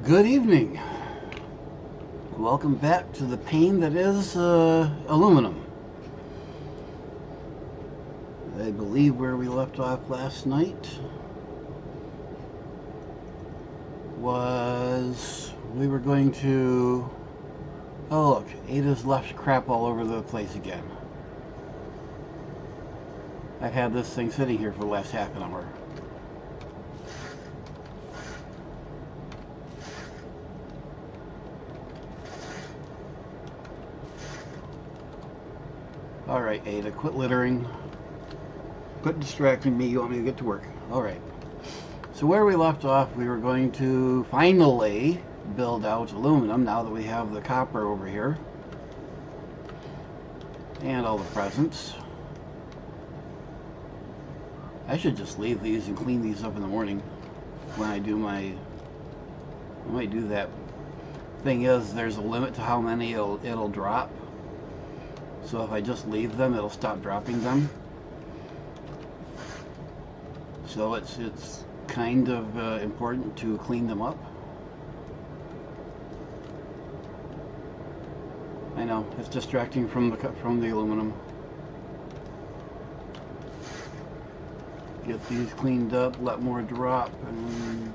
Good evening. Welcome back to the pain that is aluminum. I believe where we left off last night was we were going to... Oh look, Ada's left crap all over the place again. I've had this thing sitting here for the last half an hour. Alright, Ada, quit littering. Quit distracting me. You want me to get to work. Alright. So where we left off, we were going to finally build out aluminum now that we have the copper over here. And all the presents. I should just leave these and clean these up in the morning when I do my... I might do that. Thing is, there's a limit to how many it'll drop. So if I just leave them, it'll stop dropping them. So it's kind of important to clean them up. I know, it's distracting from the aluminum. Get these cleaned up, let more drop, and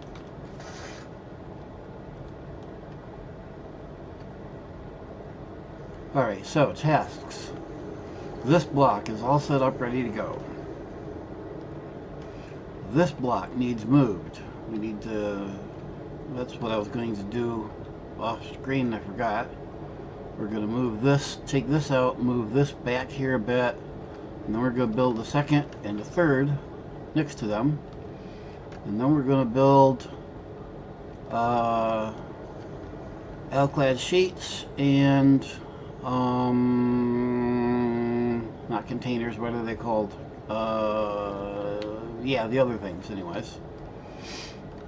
alright, so tasks. This block is all set up, ready to go. This block needs moved. We need to... That's what I was going to do off screen, I forgot. We're going to move this, take this out, move this back here a bit, and then we're going to build the second and the third next to them. And then we're going to build alclad sheets and not containers, what are they called? Yeah, the other things anyways.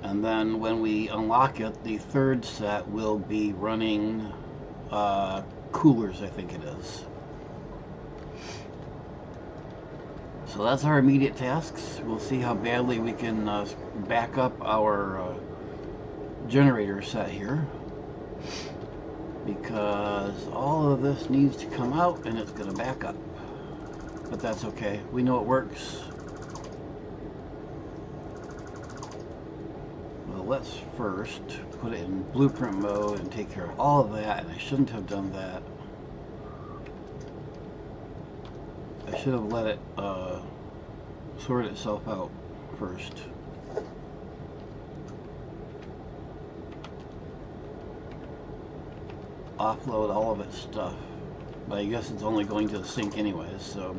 And then when we unlock it, the third set will be running coolers, I think it is. So that's our immediate tasks. We'll see how badly we can back up our generator set here, because all of this needs to come out and it's going to back up. But that's okay. We know it works. Well, let's first put it in blueprint mode and take care of all of that. And I shouldn't have done that. I should have let it sort itself out first. Offload all of its stuff. But I guess it's only going to the sink anyways, so...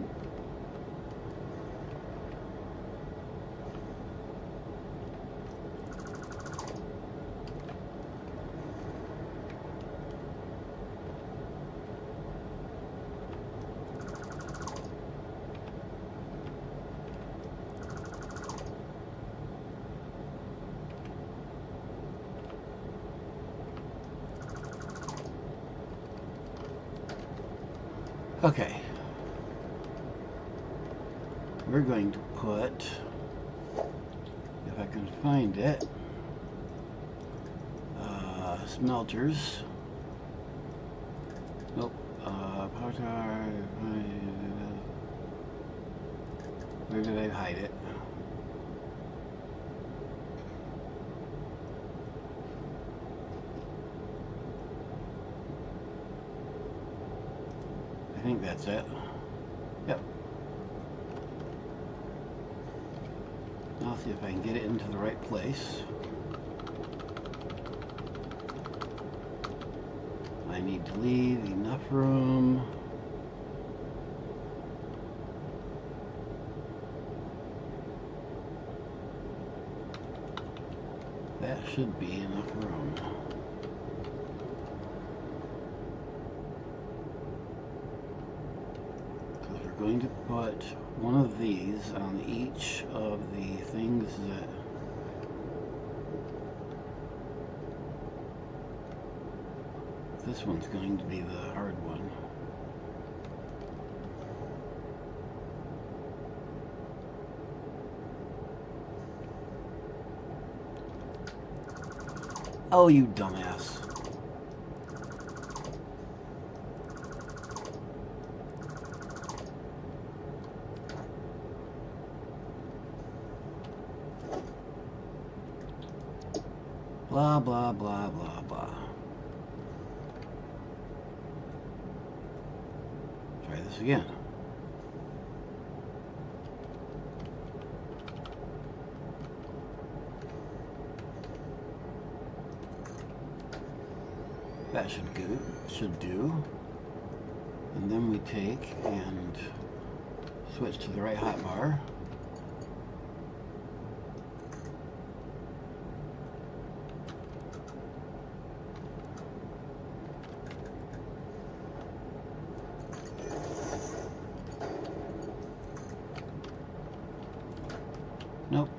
Okay, we're going to put, if I can find it, smelters, nope, power tower, where did I hide it? I think that's it. Yep. I'll see if I can get it into the right place. I need to leave enough room. That should be enough room. Going to put one of these on each of the things that this one's going to be the hard one. Oh, you dumbass. Blah, blah, blah, blah, blah. Try this again. That should do. And then we take and switch to the right hotbar. Nope.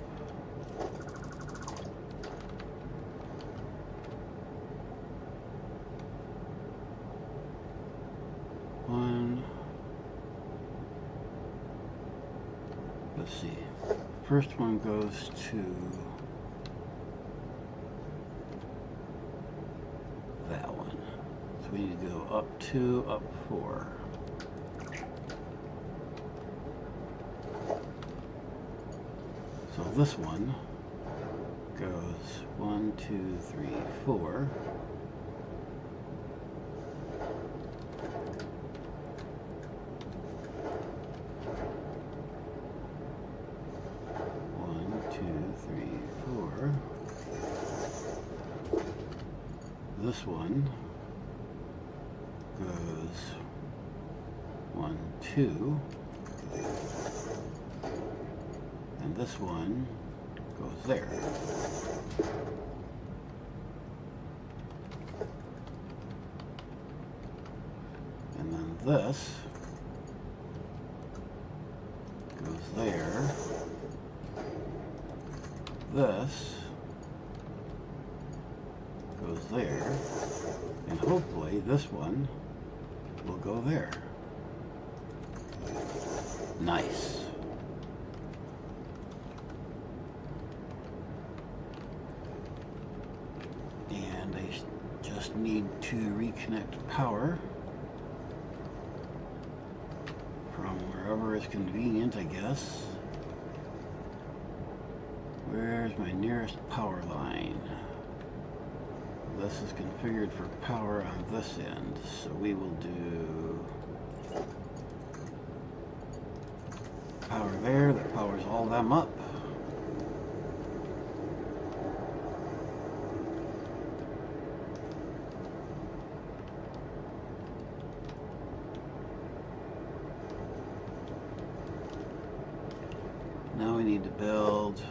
One. Let's see. First one goes to that one. So we need to go up 2, up 4. So this one goes 1, 2, 3, 4. This one goes 1, 2, and this one goes there. And then this goes there. This goes there, and hopefully this one will go there. Nice. And I just need to reconnect power from wherever is convenient, I guess. Where's my nearest power line? This is configured for power on this end, so we will do power there. That powers all them up. Now we need to build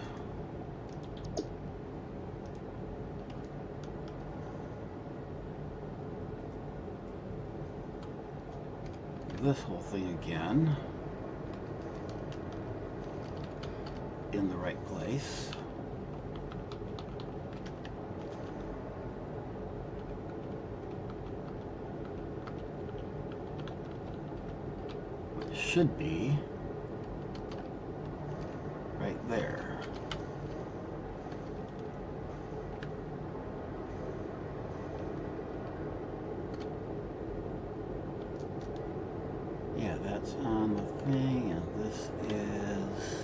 this whole thing again in the right place. Which should be right there. Yeah, that's on the thing, and this is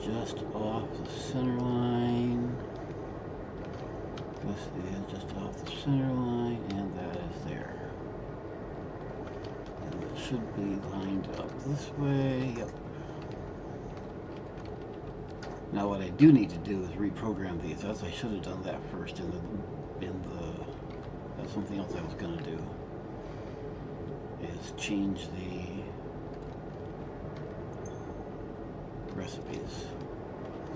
just off the center line. This is just off the center line, and that is there. And it should be lined up this way. Yep. Now what I do need to do is reprogram these. As I should have done that first in the that's something else I was gonna do. Is change the recipes.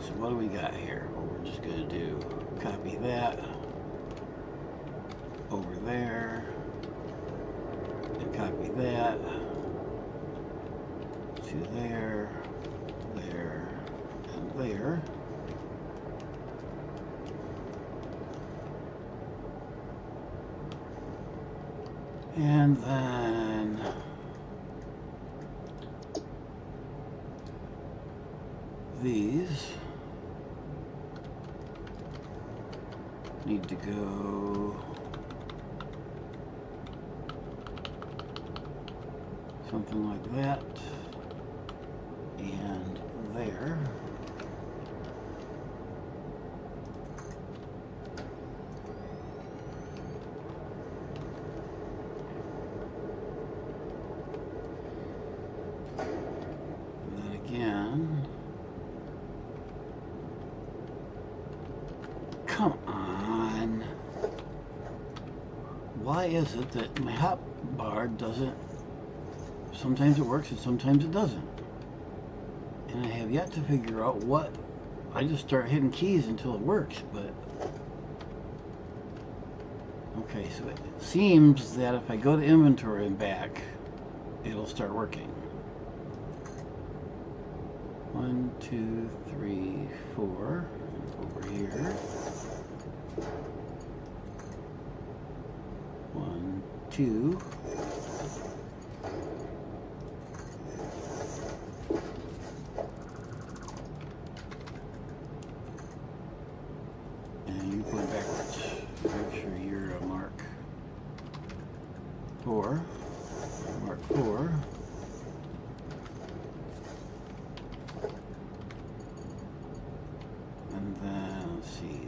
So what do we got here? Well, we're just going to do copy that over there and copy that to there, there, and there. And then these need to go something like that and there. And then again. Come on. Why is it that my hot bar doesn't, sometimes it works and sometimes it doesn't? And I have yet to figure out what, I just start hitting keys until it works, but okay, so it seems that if I go to inventory and back, it'll start working. 1, 2, 3, 4, over here. 1, 2. And you put it backwards. Make sure you're a mark 4. Mark 4. And then, let's see,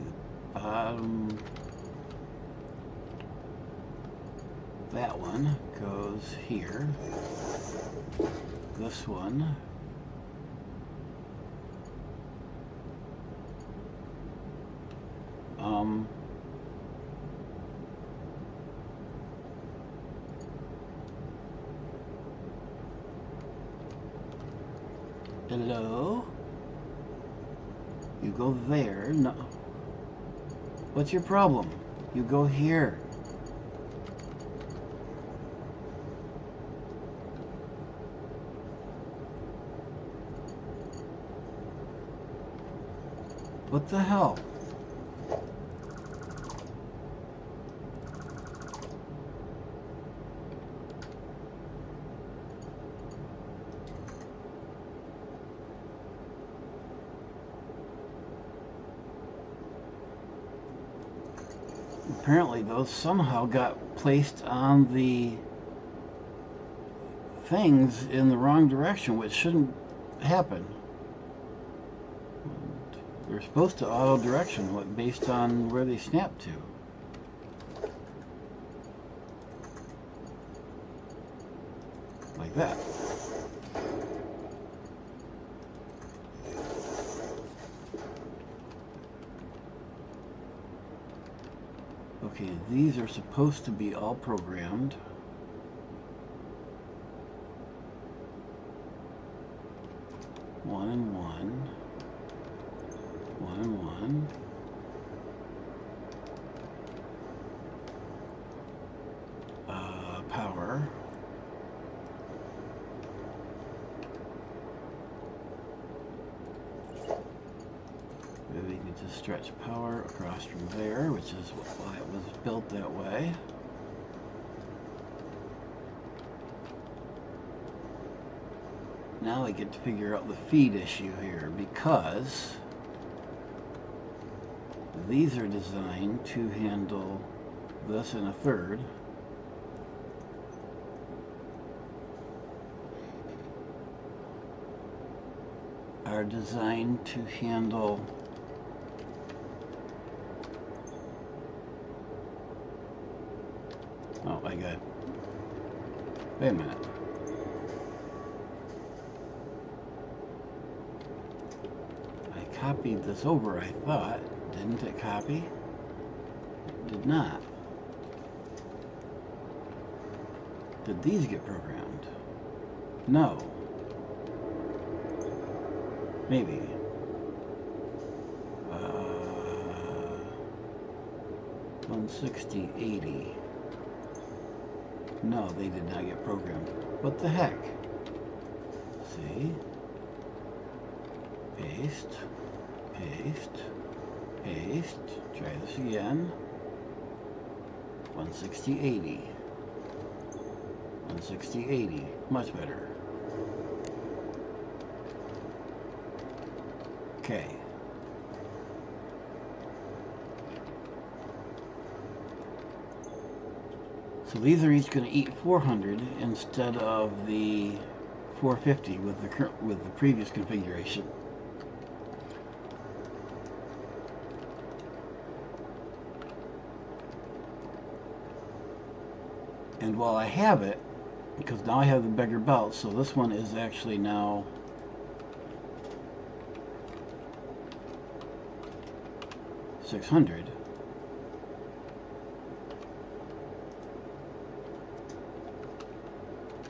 the bottom, that one goes here. This one hello? You go there. No. What's your problem? You go here. What the hell? Apparently those somehow got placed on the things in the wrong direction, which shouldn't happen. They're supposed to auto direction based on where they snap to. Like that. Okay, these are supposed to be all programmed. One and one. One and one. Power. Maybe we can just stretch power across from there, which is why it was built that way. Now I get to figure out the feed issue here, because these are designed to handle this in a third. Are designed to handle I got, wait a minute. I copied this over, I thought. Didn't it copy? It did not. Did these get programmed? No. Maybe. 160, 80. No, they did not get programmed. What the heck? See? Paste. Paste. Paste. Try this again. 160, 80. 160, 80. Much better. Okay. So these are each going to eat 400 instead of the 450 with the previous configuration. And while I have it, because now I have the bigger belt, so this one is actually now $600.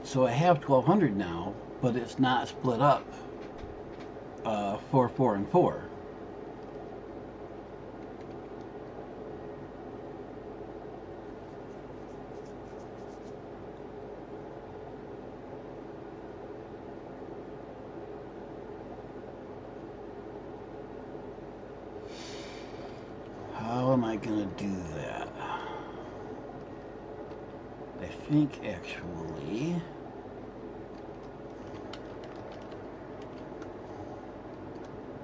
So I have 1200 now, but it's not split up 4, 4, and 4. How am I going to do that? I think actually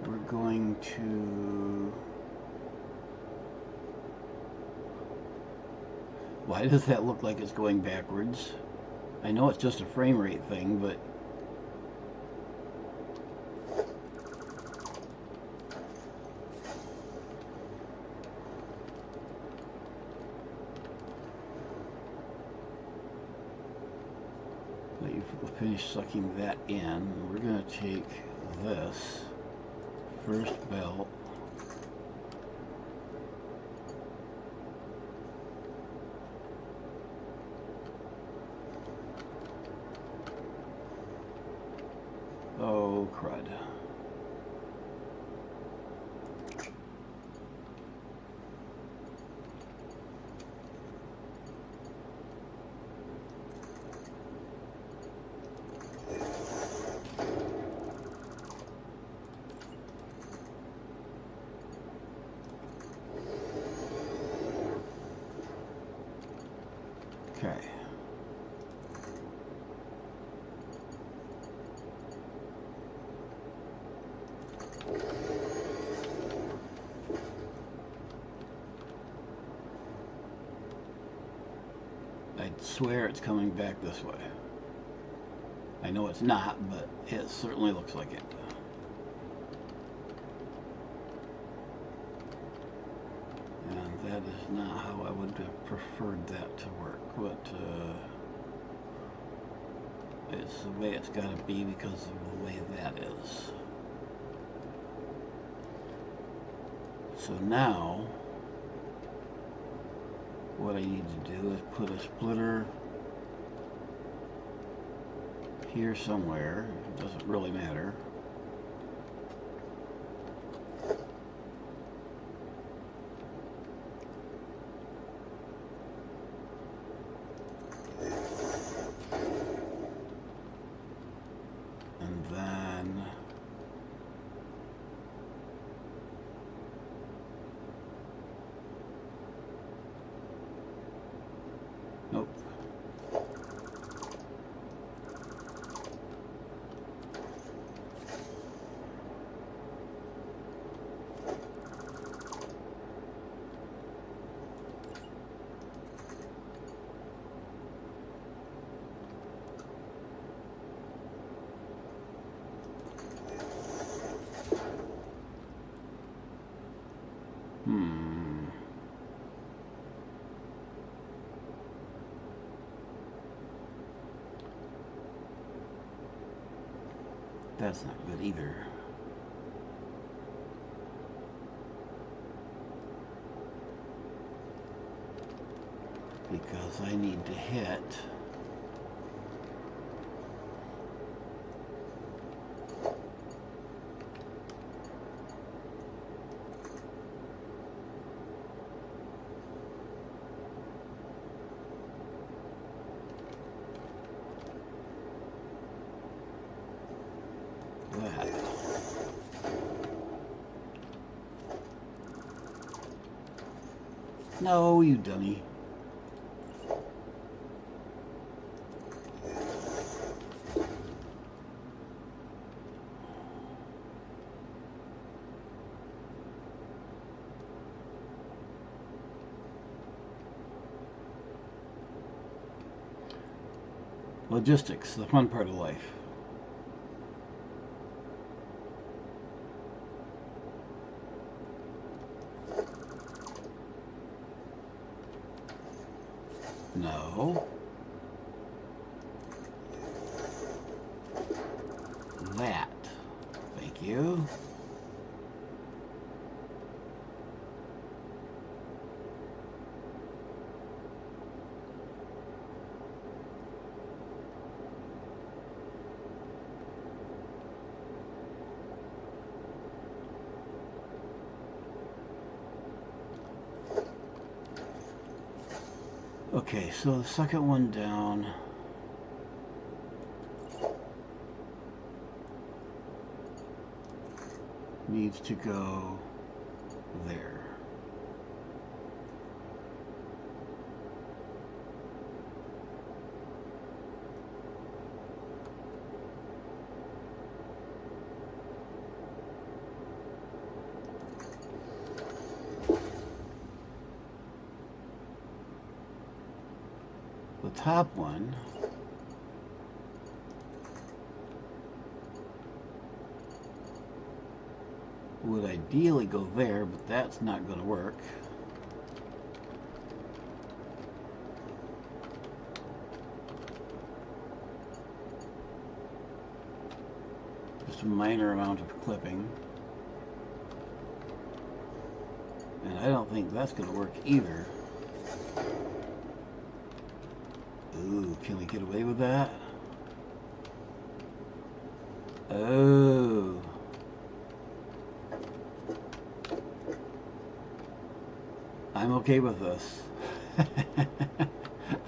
we're going to... Why does that look like it's going backwards? I know it's just a frame rate thing, but let you finish sucking that in. We're going to take this first belt, oh crud. Okay. I swear it's coming back this way. I know it's not, but it certainly looks like it. And that is not how I would have preferred that to work, but it's the way it's got to be because of the way that is. So now what I need to do is put a splitter here somewhere. It doesn't really matter. And then nope. That's not good either. Because I need to hit that. No, you dummy. logistics, the fun part of life. No. That. Thank you. Okay, so the second one down. Needs to go there. The top one would ideally go there, but that's not going to work. Just a minor amount of clipping. And I don't think that's going to work either. Ooh, can we get away with that? Oh. I'm okay with this.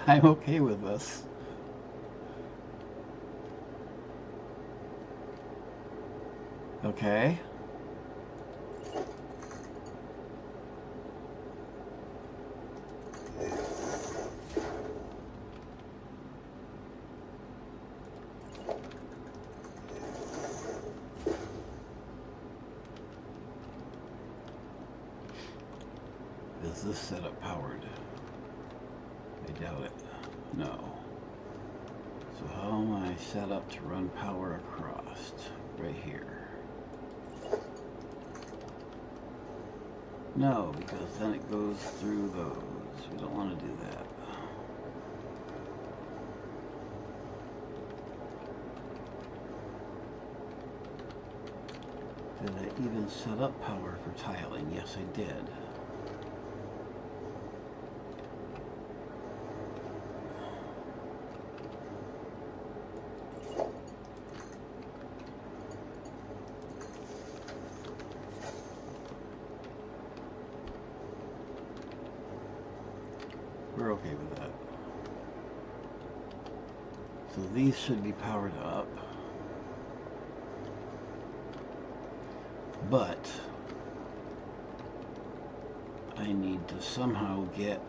I'm okay with this. Okay. Is this setup powered? I doubt it. No. So how am I set up to run power across? Right here. No, because then it goes through those. We don't want to do that. Did I even set up power for tiling? Yes, I did. We're okay with that. So these should be powered up. But I need to somehow get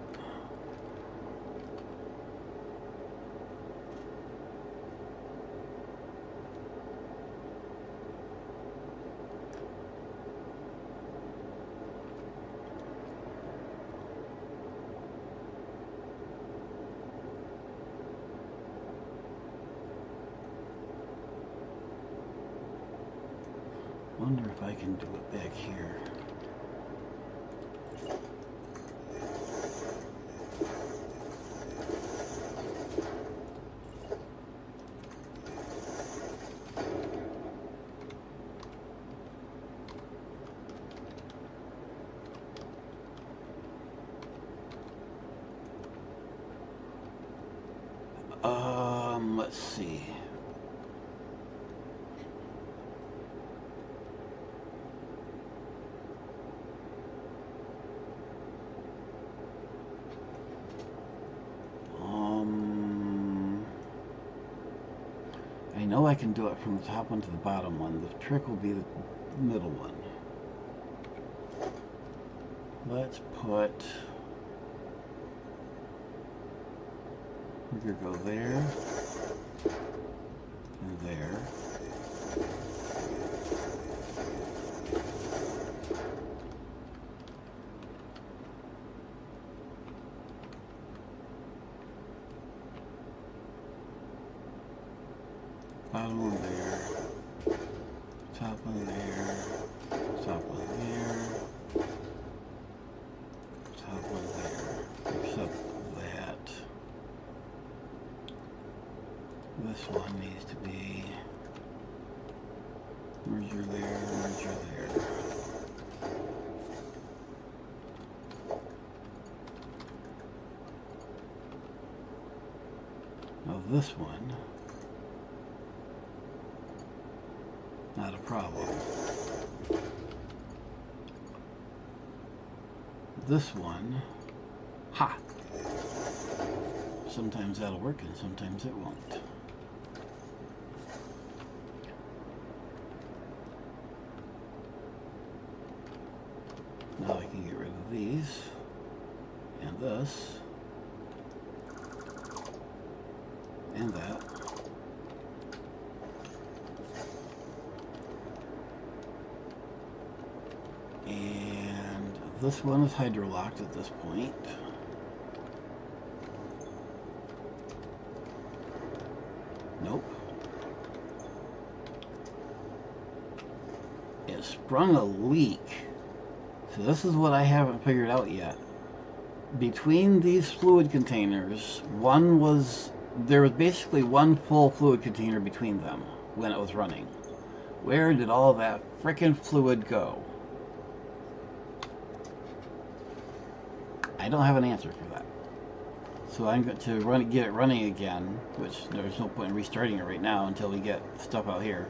wonder if I can do it back here. Let's see. I know I can do it from the top one to the bottom one. The trick will be the middle one. Let's put, we're gonna go there and there. Bottom one there. Top one there. Top one there. Top one there. Except that this one needs to be merger there, merger there. Now this one, not a problem. This one, ha! Sometimes that'll work and sometimes it won't. Now I can get rid of these and this and that. And this one is hydrolocked at this point. Nope. It sprung a leak. So this is what I haven't figured out yet. Between these fluid containers, there was basically one full fluid container between them when it was running. Where did all that frickin' fluid go? I don't have an answer for that. So I'm going to get it running again, which there's no point in restarting it right now until we get stuff out here.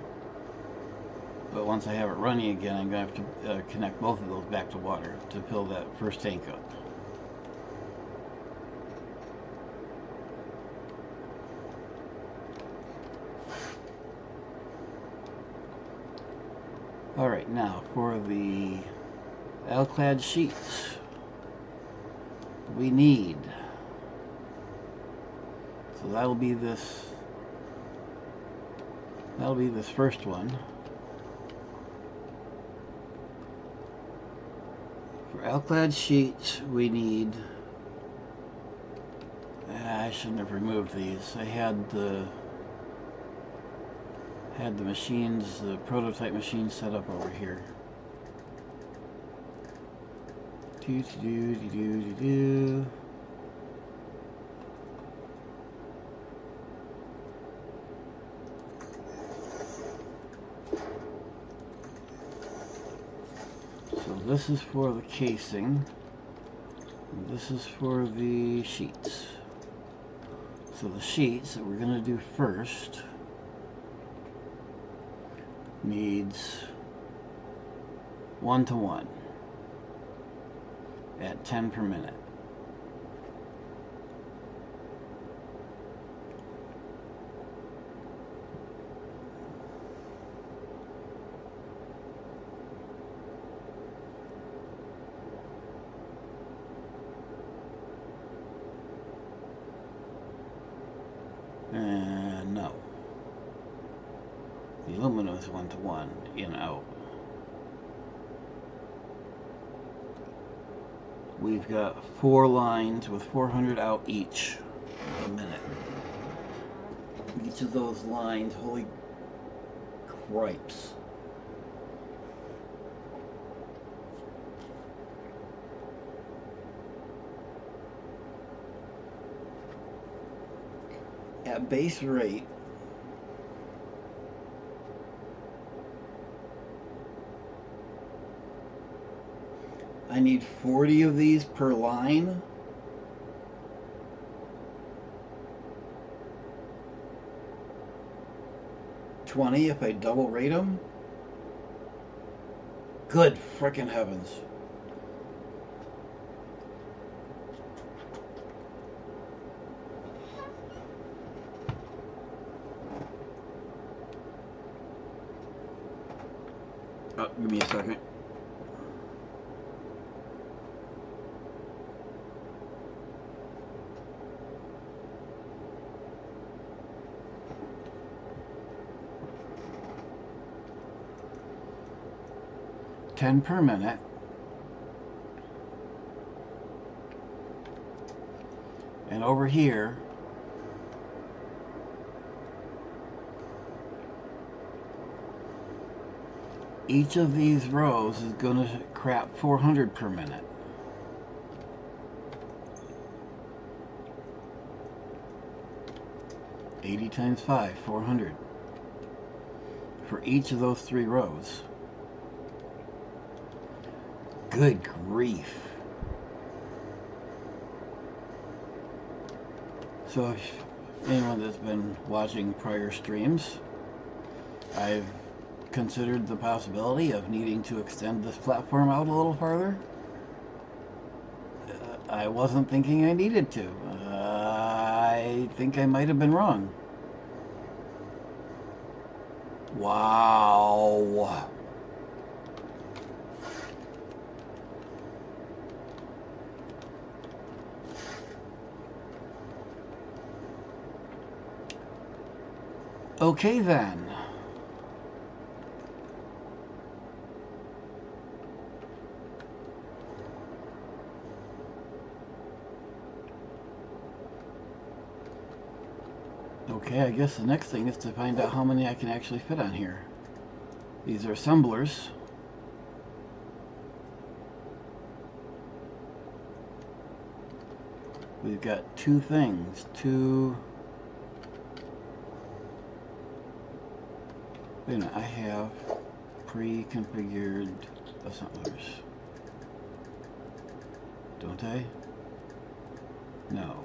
But once I have it running again, I'm going to have to connect both of those back to water to fill that first tank up. Alright, now for the alclad sheets, we need, so that'll be this first one. For alclad sheets, we need, I shouldn't have removed these. I had the machines, the prototype machines set up over here. So this is for the casing, and this is for the sheets. So the sheets that we're going to do first needs 1:1 at 10 per minute. And no. The aluminum is 1:1, in out. We've got 4 lines with 400 out each a minute. Each of those lines, holy cripes. At base rate, I need 40 of these per line. $20 if I double rate them. Good frickin' heavens. Oh, give me a second. $10 per minute. And over here, each of these rows is going to crap 400 per minute. $80 times 5, 400 for each of those 3 rows. Good grief. So if anyone that's been watching prior streams, I've considered the possibility of needing to extend this platform out a little farther. I wasn't thinking I needed to. I think I might have been wrong. Wow. Okay then. Okay, I guess the next thing is to find out how many I can actually fit on here. These are assemblers. We've got 2 things. 2... Wait a minute, I have pre-configured assemblers. Don't I? No.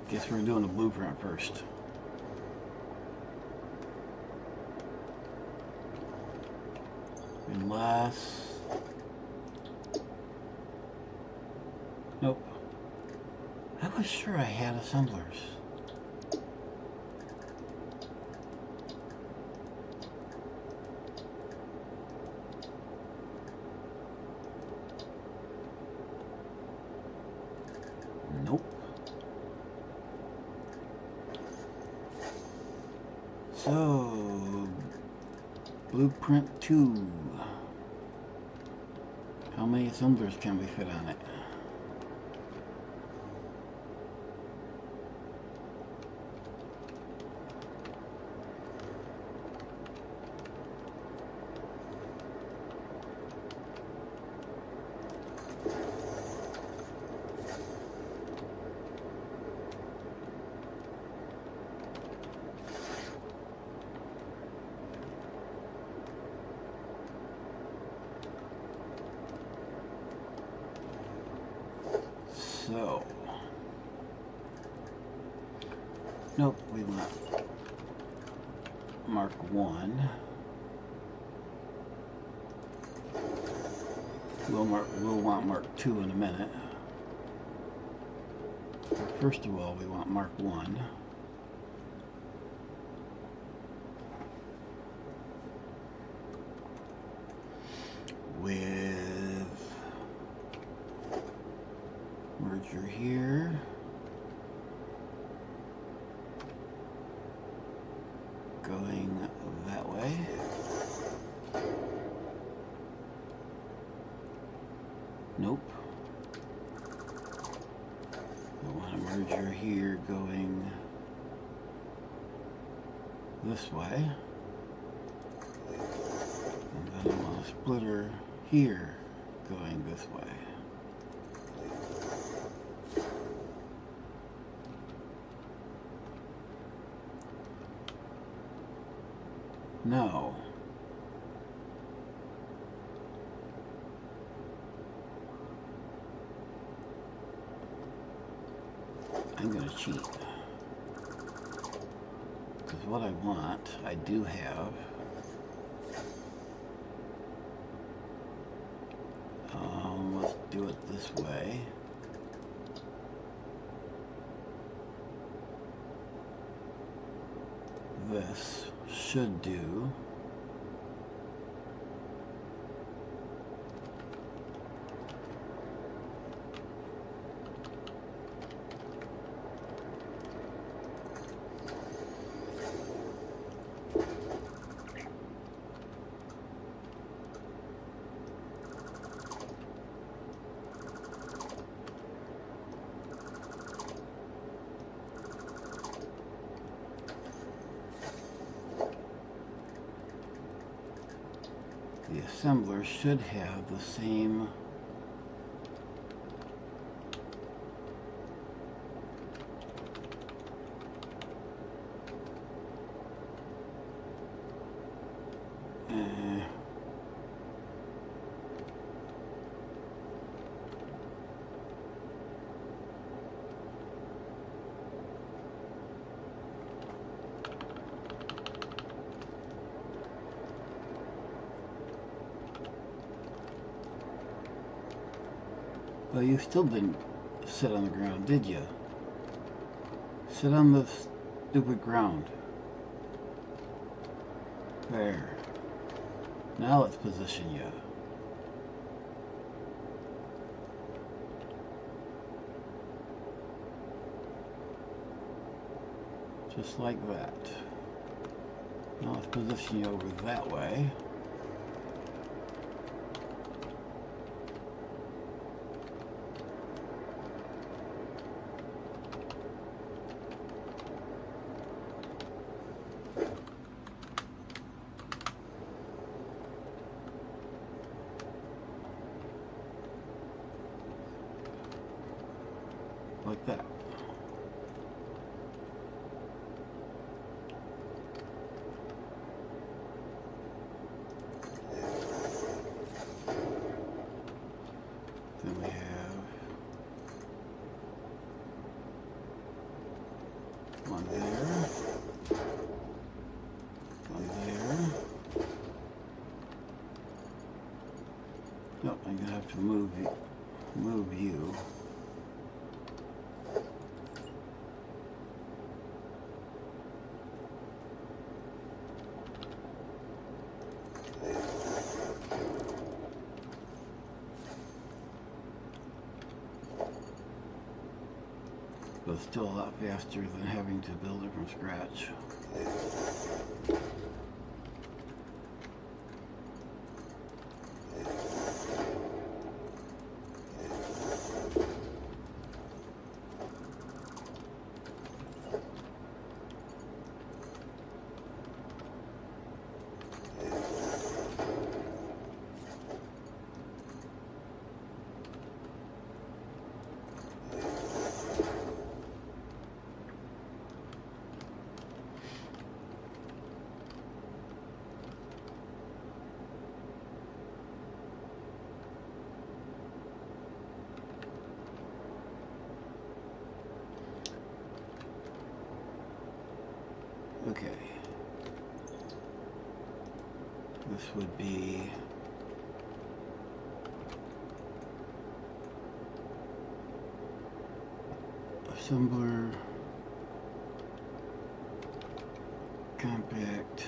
Guess we're doing the blueprint first. Unless... Nope. I was sure I had assemblers. Nope. So, blueprint 2. How many assemblers can we fit on it? So, nope, we want Mark 1. We'll want Mark 2 in a minute. But first of all, we want Mark 1. With merger here. Going that way. Nope. I want a merger here going this way. And then I want a splitter here going this way. No. I'm going to cheat. Because what I want, I do have. Let's do it this way. This should do. The assembler should have the same well, you still didn't sit on the ground, did you? Sit on the stupid ground. There. Now let's position you. Just like that. Now let's position you over that way. Like that. Then we have one there, one there. Nope, I'm gonna have to move you. But it's still a lot faster than having to build it from scratch. Okay. This would be assembler, compact,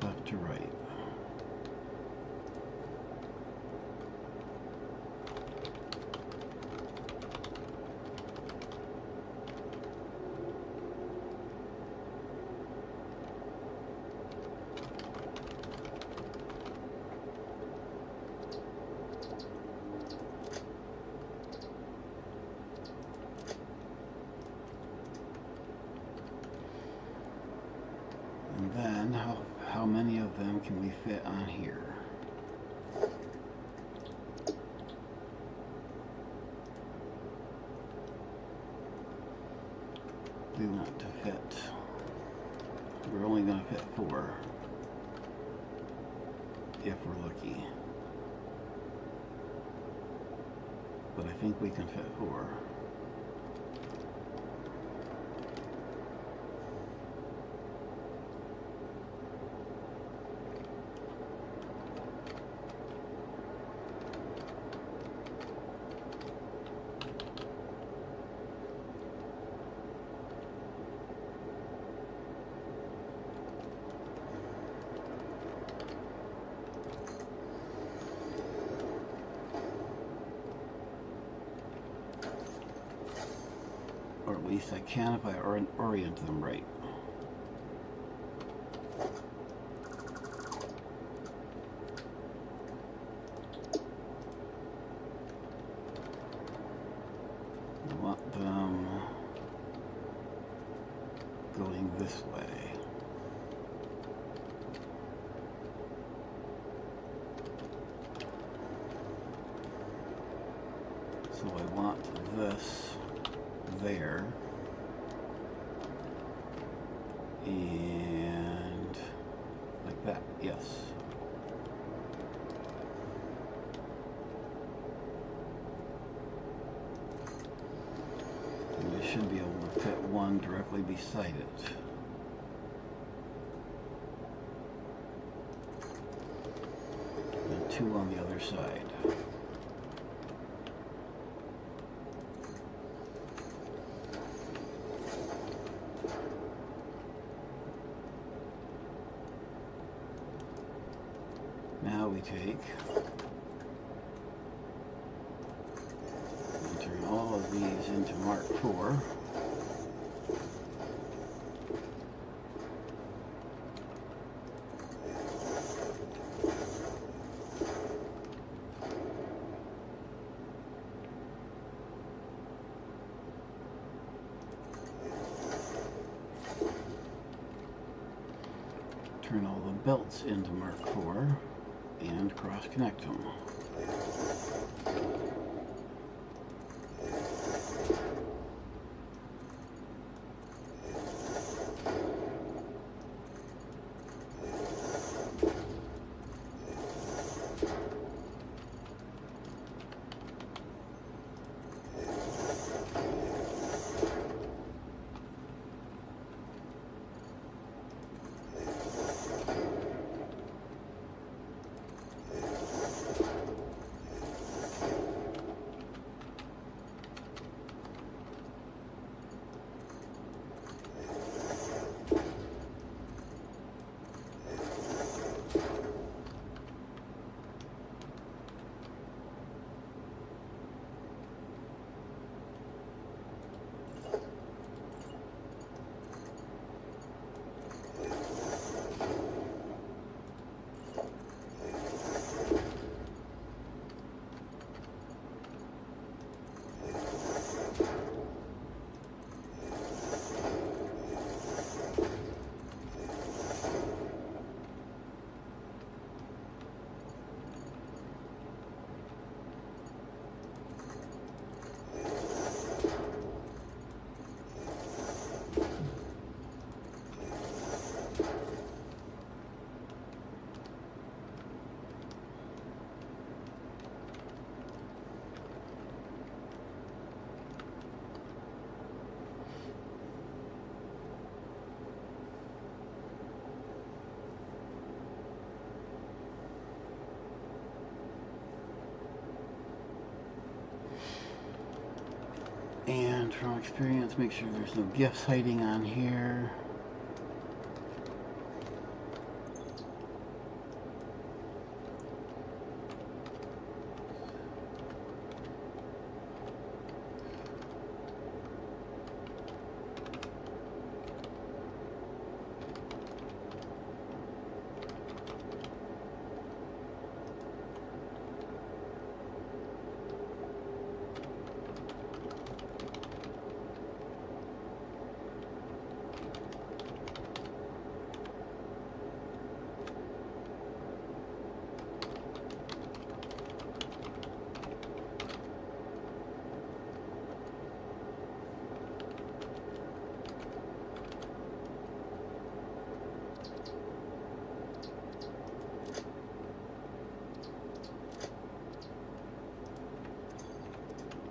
left to right. And then, how many of them can we fit on here? We want to fit, we're only going to fit 4, if we're lucky. But I think we can fit 4. Or at least I can if I orient them right. I want them going this way. So I want this there, and like that, yes. And I should be able to fit one directly beside it. And two on the other side. Now we take and turn all of these into Mark IV. Turn all the belts into Mark IV. And cross connect them. And from experience, make sure there's no gifts hiding on here.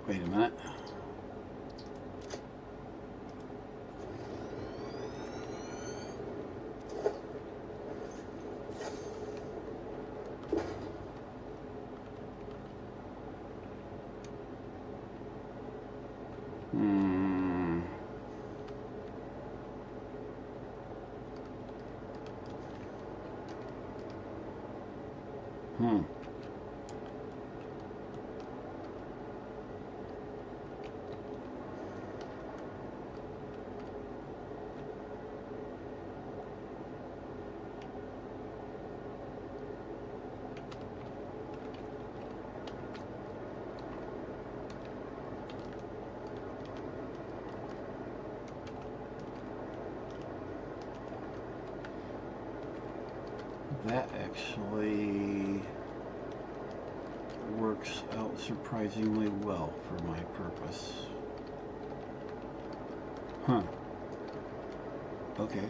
Wait a minute. That actually works out surprisingly well for my purpose. Huh. Okay.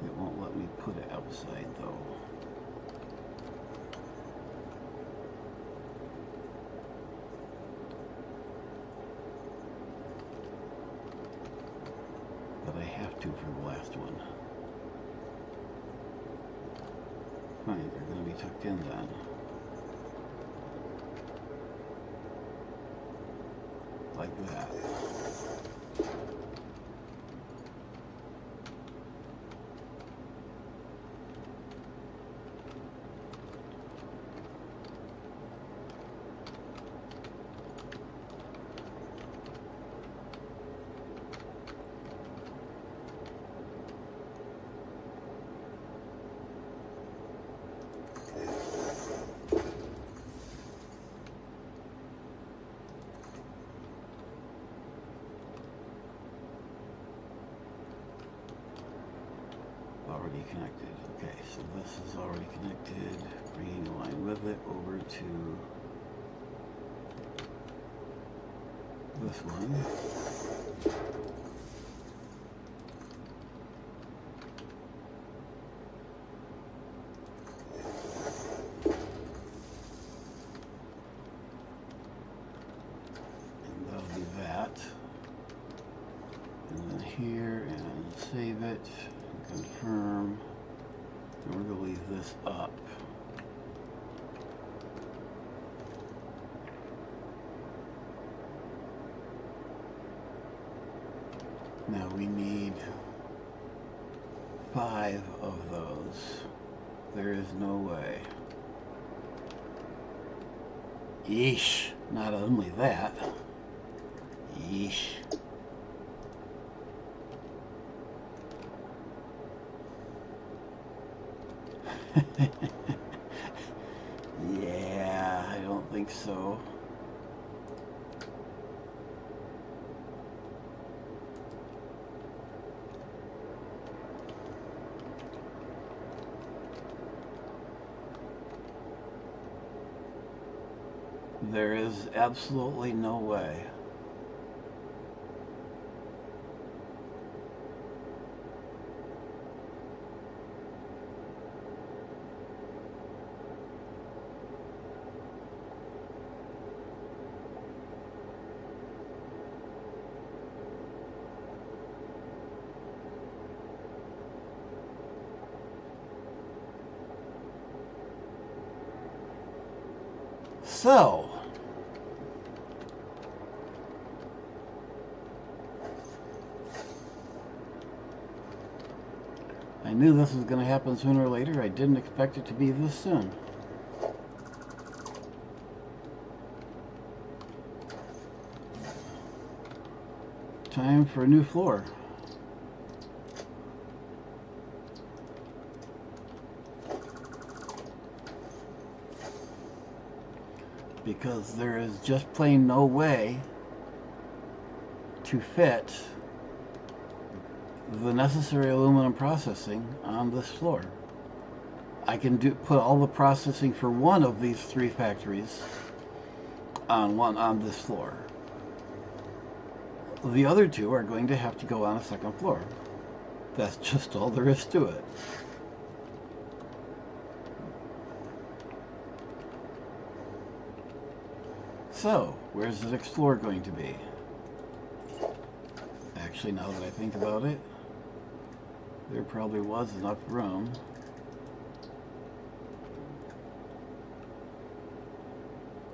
It won't let me put it outside though. But I have to for the last one. Fine, they're going to be tucked in then. Like that. Already connected. Okay, so this is already connected. Bringing a line with it over to this one. And that'll be that. And then here, and save it. Confirm, and we're going to leave this up. Now we need 5 of those. There is no way. Yeesh, not only that. Yeesh. Yeah, I don't think so. There is absolutely no way. So, I knew this was going to happen sooner or later. I didn't expect it to be this soon. Time for a new floor. Because there is just plain no way to fit the necessary aluminum processing on this floor. I can put all the processing for one of these 3 factories on this floor. The other 2 are going to have to go on a 2nd floor. That's just all there is to it. So, where's the next floor going to be? Actually, now that I think about it, there probably was enough room.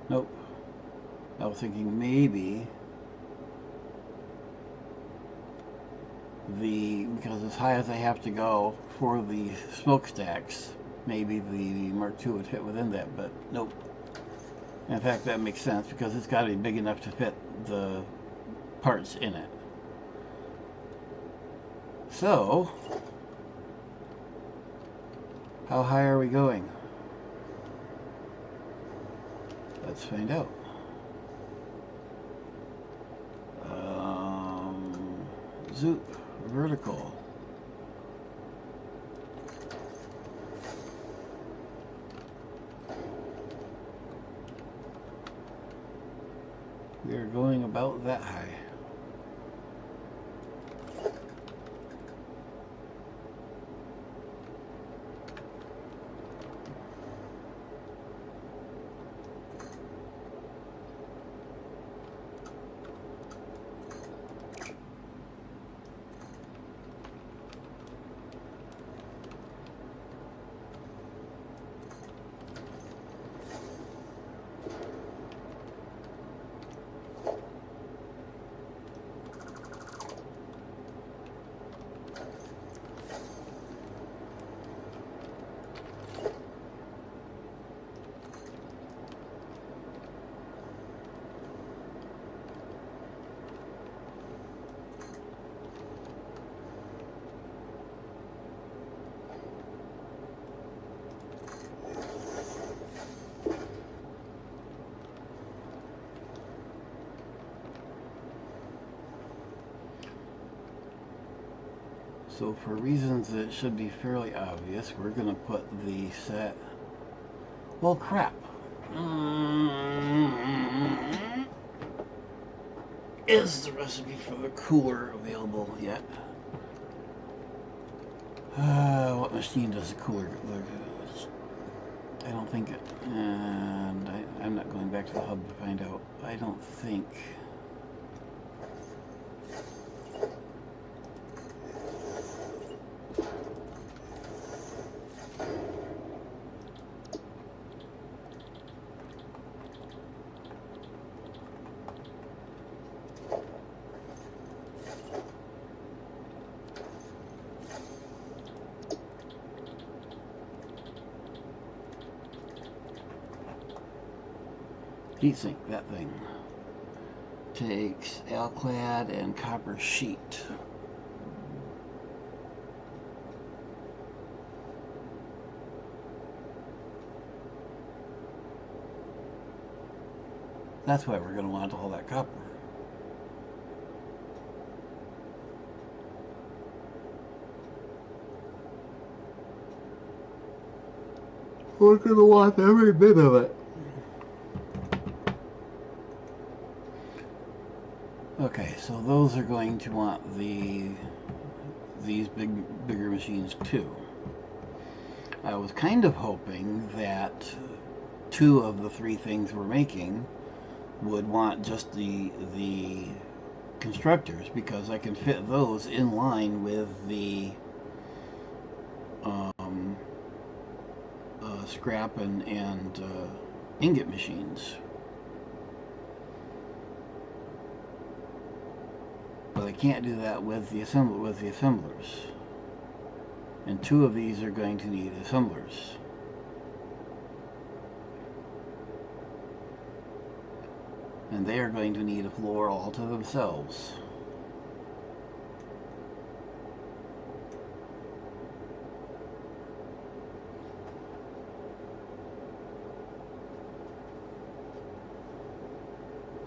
Nope. I was thinking maybe because as high as I have to go for the smokestacks, maybe the Mark II would fit within that, but nope. In fact, that makes sense because it's got to be big enough to fit the parts in it. So, how high are we going? Let's find out. Zoop, vertical. We are going about that high. So for reasons that should be fairly obvious, we're going to put the set... Well, crap. Is the recipe for the cooler available yet? What machine does the cooler... I don't think it... And I'm not going back to the hub to find out. I don't think... Heatsink, that thing. Takes alclad and copper sheet. That's why we're going to want all that copper. We're going to want every bit of it. Okay, so those are going to want these bigger machines too. I was kind of hoping that 2 of the 3 things we're making would want just the constructors, because I can fit those in line with the scrap and ingot machines. But I can't do that with the assemblers. And 2 of these are going to need assemblers. And they are going to need a floor all to themselves.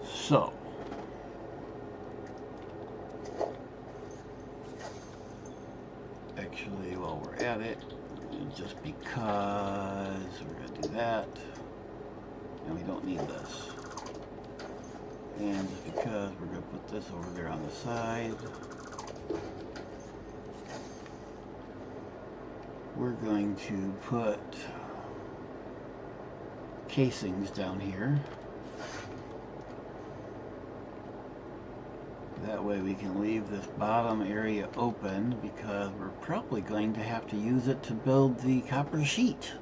So, actually, while we're at it, just because we're going to do that, and we don't need this. And just because we're going to put this over there on the side, we're going to put casings down here. That way we can leave this bottom area open, because we're probably going to have to use it to build the copper sheet.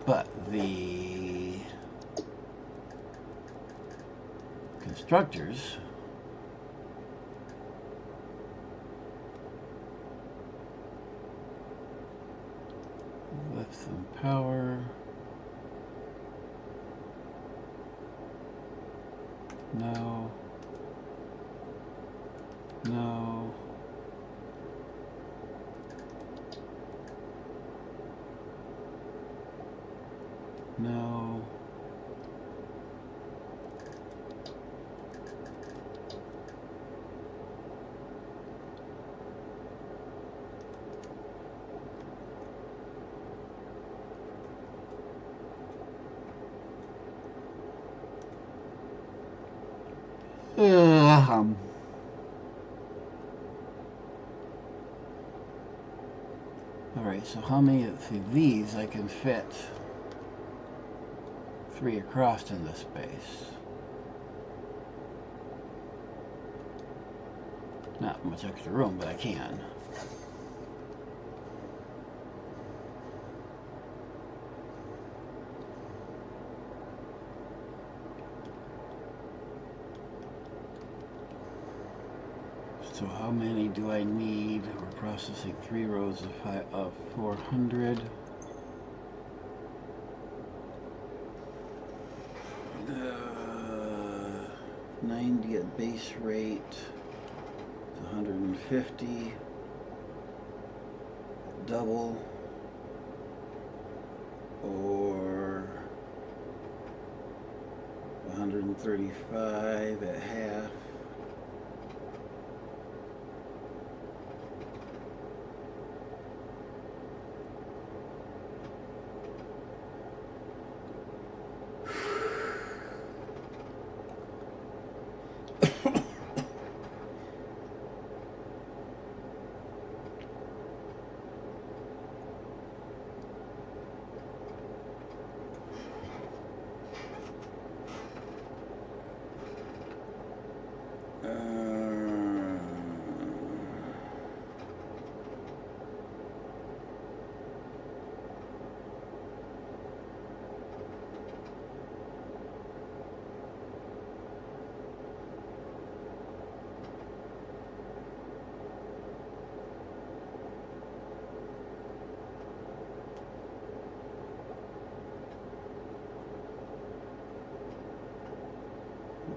But the constructors power. No. No. No. Um. Alright, so how many of these I can fit 3 across in this space? Not much extra room, but I can. So how many do I need? We're processing 3 rows of 400. 90 at base rate. It's 150. Double. Or 135 at half.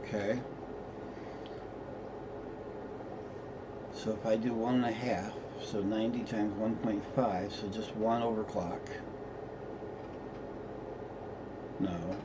Okay. So if I do 1.5, so 90 times 1.5, so just 1 overclock. No.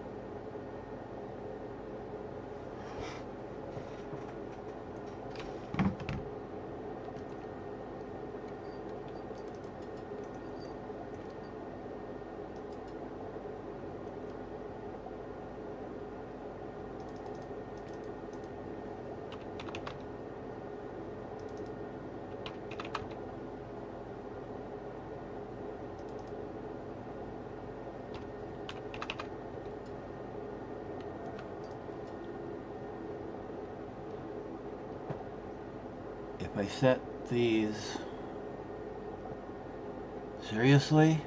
If I set these... Seriously?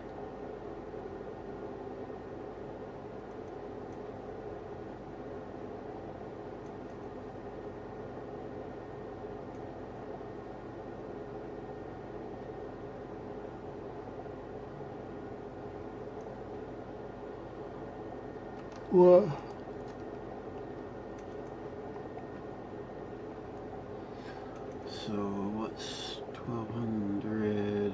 What? So what's 1200?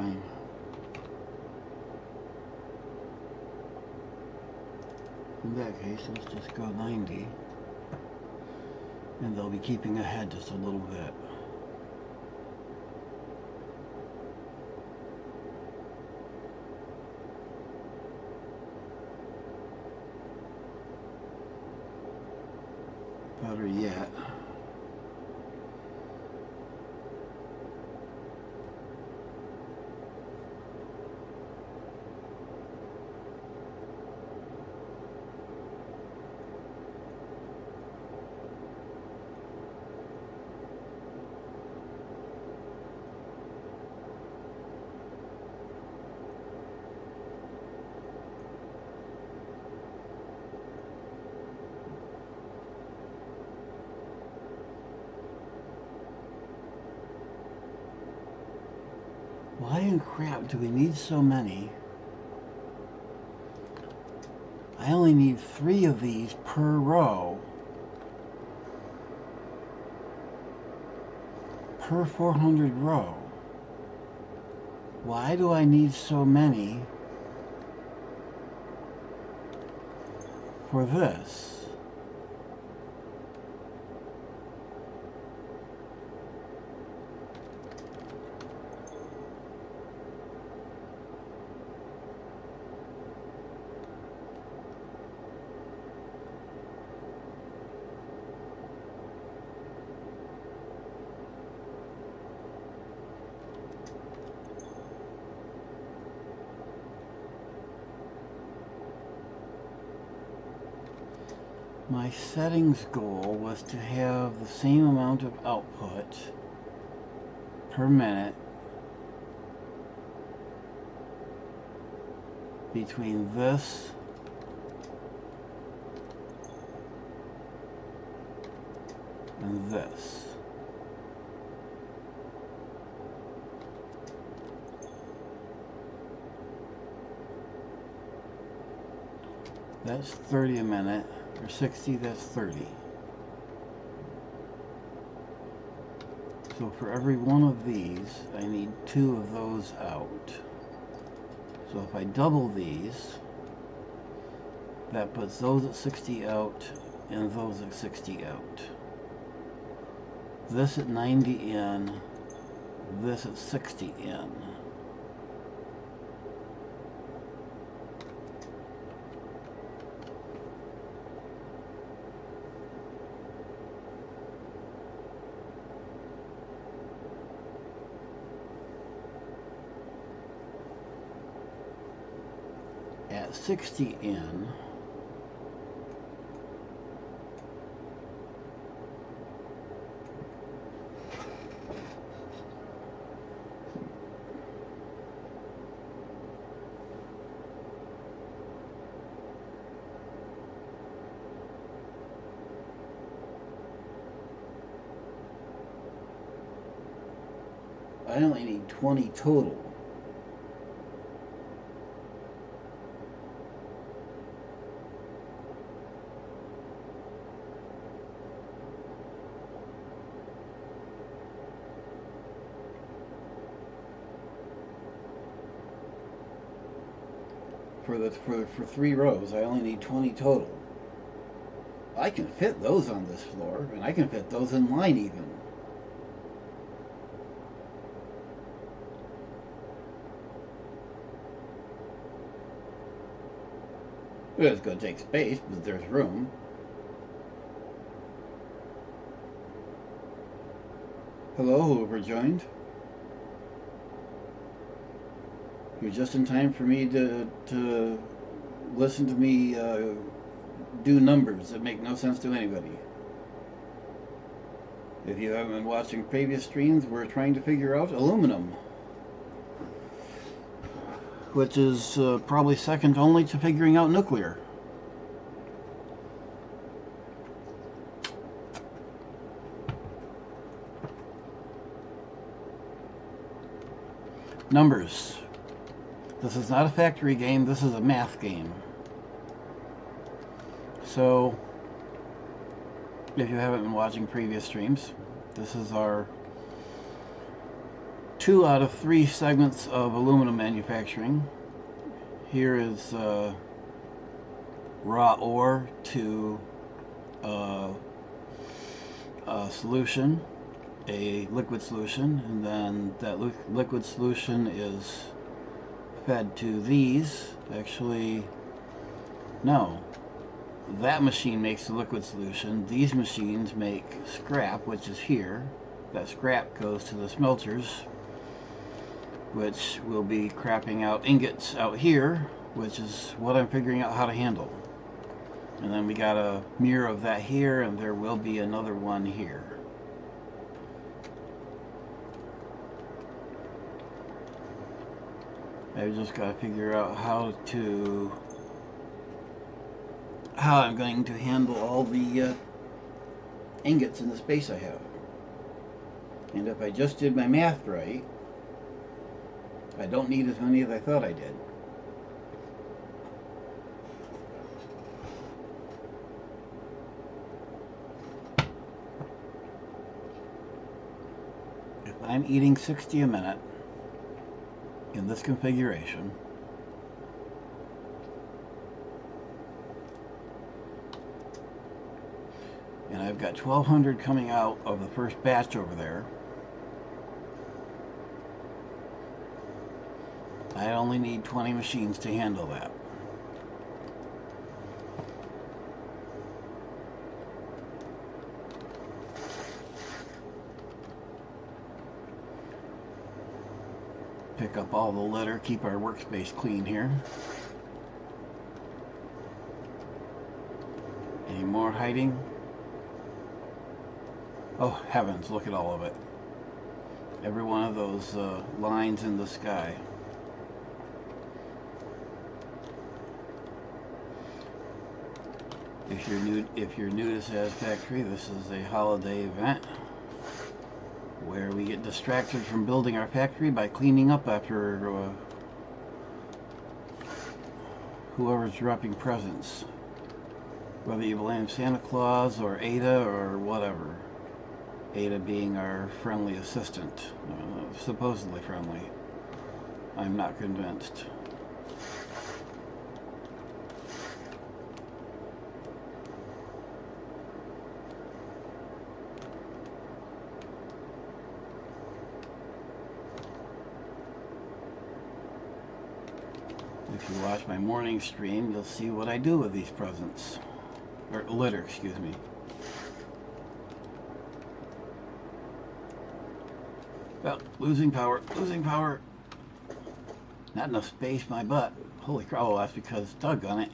fine. In that case, let's just go 90. And they'll be keeping ahead just a little bit. Better yet. Why in crap do we need so many? I only need 3 of these per row. Per 400 row. Why do I need so many for this? My settings goal was to have the same amount of output per minute between this and this. That's 30 a minute. For 60, that's 30. So for every one of these, I need 2 of those out. So if I double these, that puts those at 60 out and those at 60 out. This at 90 in, this at 60 in. At 60 in, I only need 20 total. For 3 rows, I only need 20 total. I can fit those on this floor, and I can fit those in line even. It's going to take space, but there's room. Hello, whoever joined. You're just in time for me to listen to me do numbers that make no sense to anybody. If you haven't been watching previous streams, we're trying to figure out aluminum, which is probably second only to figuring out nuclear. Numbers. This is not a factory game, this is a math game. So, if you haven't been watching previous streams, this is our 2 out of 3 segments of aluminum manufacturing. Here is raw ore to a solution, a liquid solution, and then that liquid solution is fed to these. Actually, no. That machine makes the liquid solution. These machines make scrap, which is here. That scrap goes to the smelters, which will be crapping out ingots out here, which is what I'm figuring out how to handle. And then we got a mirror of that here, and there will be another one here. I've just got to figure out how I'm going to handle all the ingots in the space I have. And if I just did my math right, I don't need as many as I thought I did. If I'm eating 60 a minute in this configuration, and I've got 1,200 coming out of the first batch over there, I only need 20 machines to handle that. Pick up all the litter, keep our workspace clean here. Any more hiding? Oh heavens, look at all of it. Every one of those lines in the sky. If you're new to Satisfactory, this is a holiday event where we get distracted from building our factory by cleaning up after whoever's dropping presents. Whether you blame Santa Claus or Ada or whatever. Ada being our friendly assistant. Supposedly friendly. I'm not convinced. If you watch my morning stream, you'll see what I do with these presents. Or litter, excuse me. Well, losing power, losing power. Not enough space, my butt. Holy crap, oh, that's because Doug on it.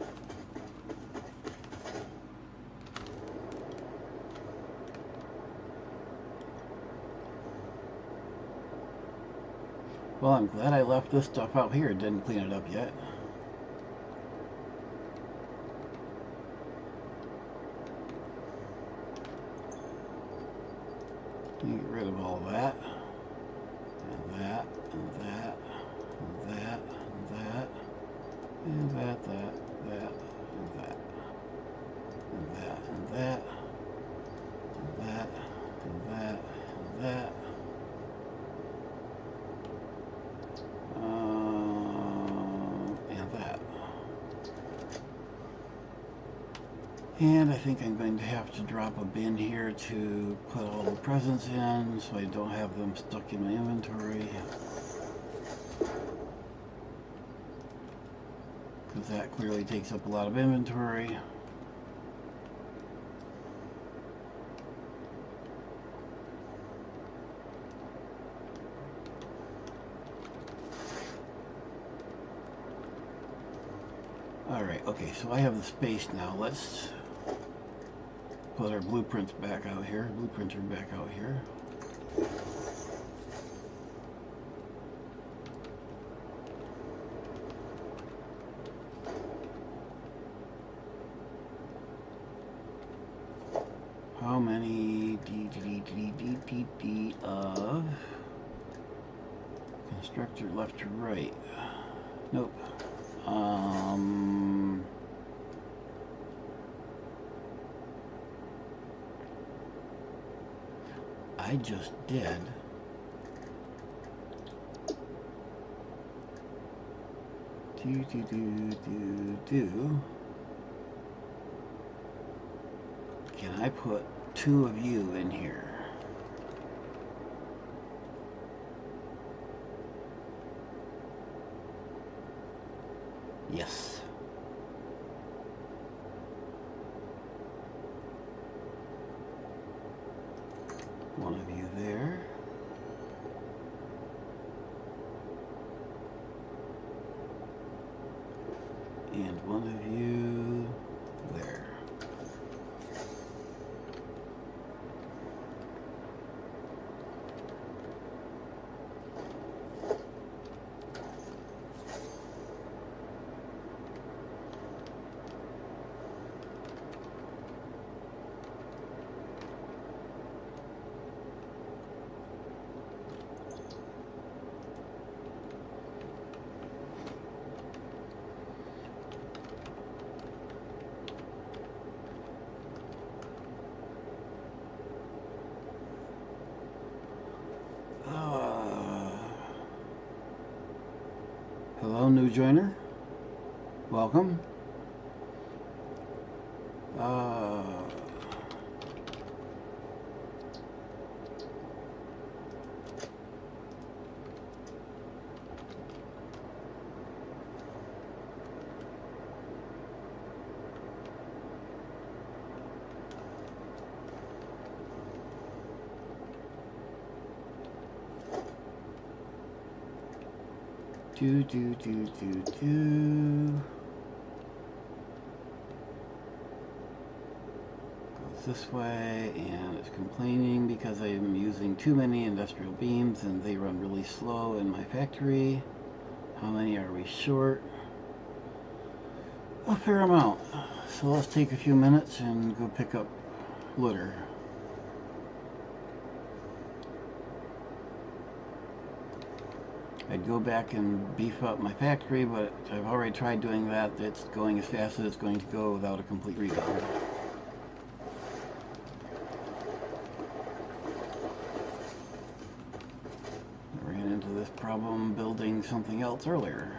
Well, I'm glad I left this stuff out here. Didn't clean it up yet. Get rid of all that. And that, and that, and that, and that, and that, that, and that, and that, and that, and that, and that, and that. And that. And I think I'm going to have to drop a bin here to put all the presents in so I don't have them stuck in my inventory. Because that clearly takes up a lot of inventory. Alright, okay, so I have the space now. Let's put our blueprints back out here. Blueprinter back out here. How many of constructor left to right? Nope. I just did Can I put 2 of you in here? Yes. One of you there. And one of you there. Hello, new joiner. Welcome. Goes this way, and it's complaining because I'm using too many industrial beams and they run really slow in my factory. How many are we short? A fair amount. So let's take a few minutes and go pick up litter. I'd go back and beef up my factory, but I've already tried doing that. It's going as fast as it's going to go without a complete rebuild. I ran into this problem building something else earlier.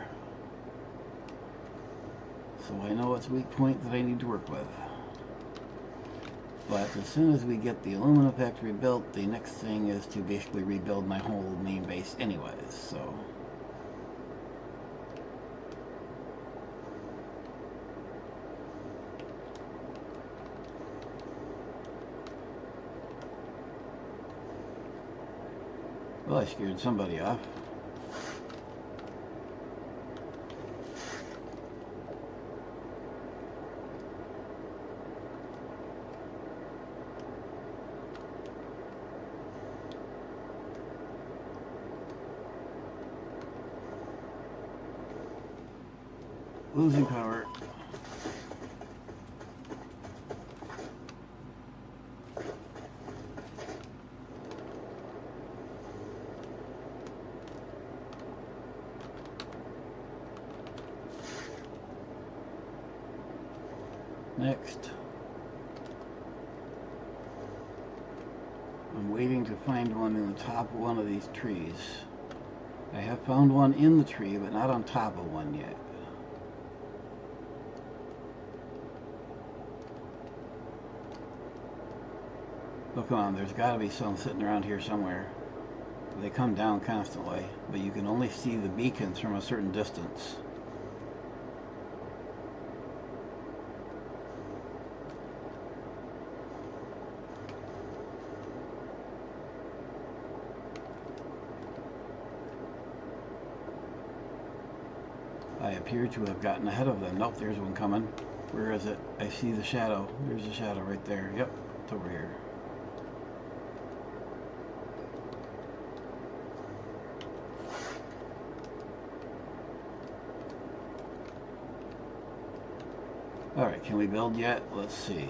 So I know it's a weak point that I need to work with. But as soon as we get the aluminum factory built, the next thing is to basically rebuild my whole main base anyways, so. Well, I scared somebody off. Losing power. Next. I'm waiting to find one in the top of one of these trees. I have found one in the tree, but not on top of one yet. Oh, come on, there's got to be some sitting around here somewhere. They come down constantly, but you can only see the beacons from a certain distance. I appear to have gotten ahead of them. Nope, there's one coming. Where is it? I see the shadow. There's a shadow right there. Yep, it's over here. Alright, can we build yet? Let's see.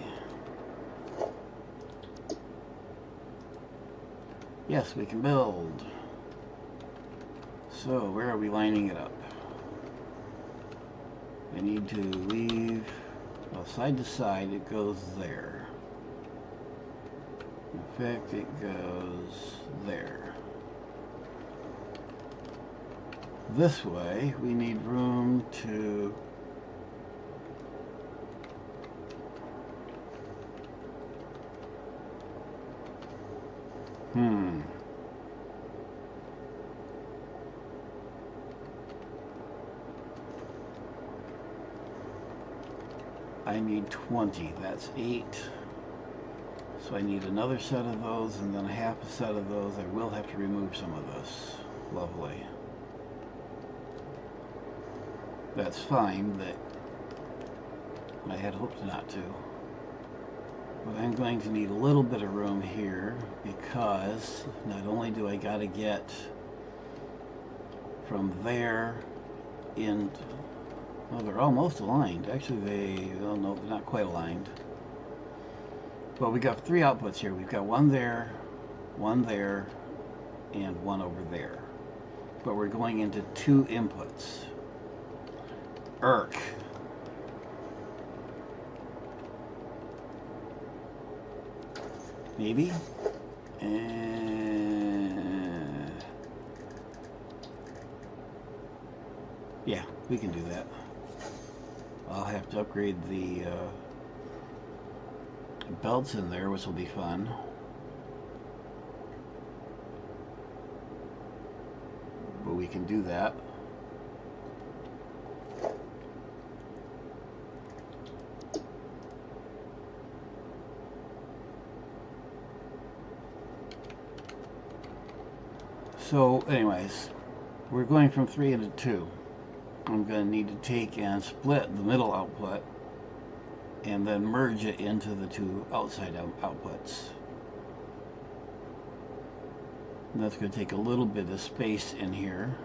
Yes, we can build. So, where are we lining it up? I need to leave, well, side to side, it goes there. In fact, it goes there. this way, we need room to I need 20. That's 8. So I need another set of those and then half a set of those. I will have to remove some of this. Lovely. That's fine, but I had hoped not to. But I'm going to need a little bit of room here because not only do I got to get from there in... Well, they're almost aligned. Actually, oh no, they're not quite aligned. But we got 3 outputs here. We've got one there, and one over there. But we're going into 2 inputs. Irk. Maybe? Yeah, we can do that. I'll have to upgrade the belts in there, which will be fun. But we can do that. So anyways, we're going from 3 into 2. I'm going to need to take and split the middle output and then merge it into the 2 outside outputs. And that's going to take a little bit of space in here.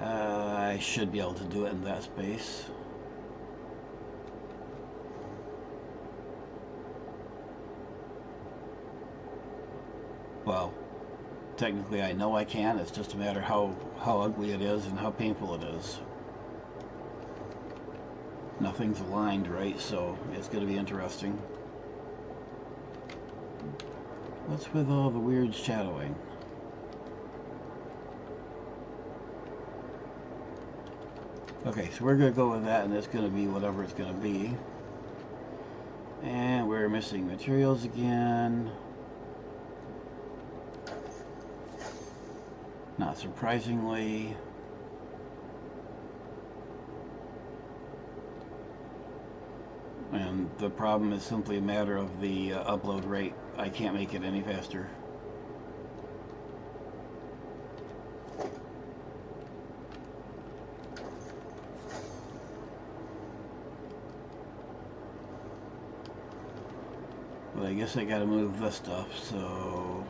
I should be able to do it in that space. Well, technically I know I can. It's just a matter how ugly it is and how painful it is. Nothing's aligned, right? So it's going to be interesting. What's with all the weird shadowing? Okay, so we're going to go with that, and it's going to be whatever it's going to be. And we're missing materials again. Not surprisingly. And the problem is simply a matter of the upload rate. I can't make it any faster. But I guess I gotta move this stuff, so...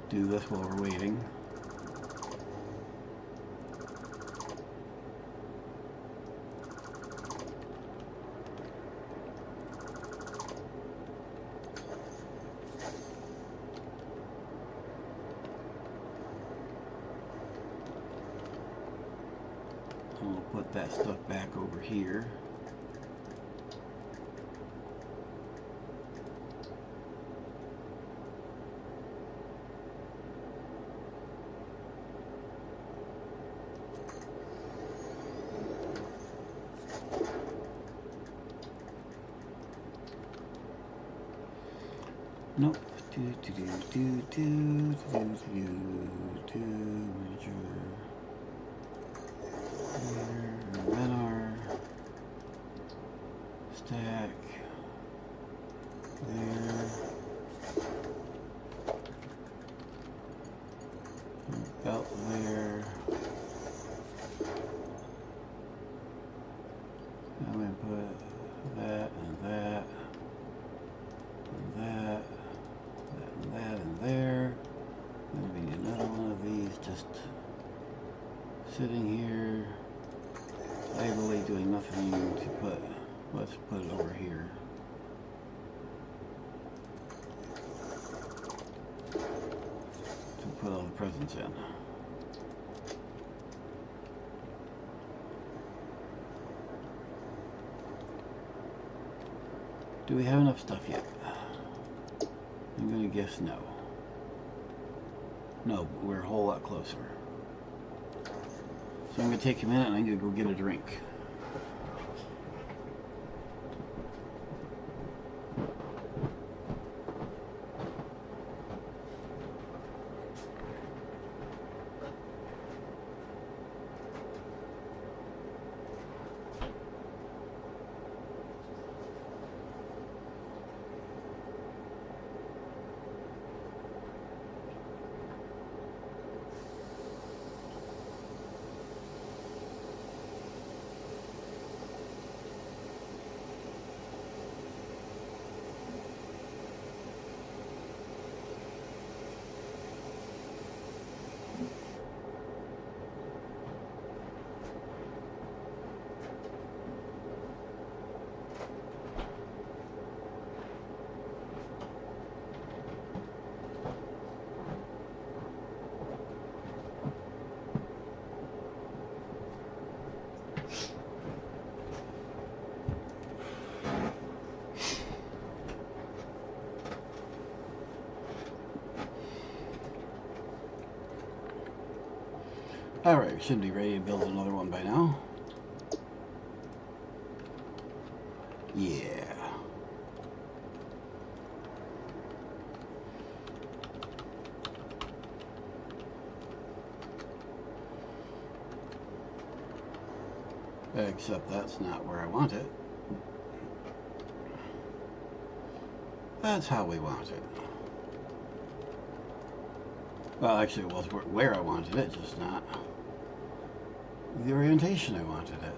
do this while we're waiting. And we'll put that stuff back over here. Nope. Manager. Here, Renar. Stack. There. Belt there. I'm going to put that and that. And that. That in there. Then we need another one of these just sitting here, idly doing nothing to put. Let's put it over here. To put all the presents in. Do we have enough stuff yet? I'm going to guess no. No, but we're a whole lot closer. So I'm going to take a minute and I'm going to go get a drink. Alright, we should be ready to build another one by now. Yeah. Except that's not where I want it. That's how we want it. Well, actually it was where I wanted it, just not the orientation I wanted it.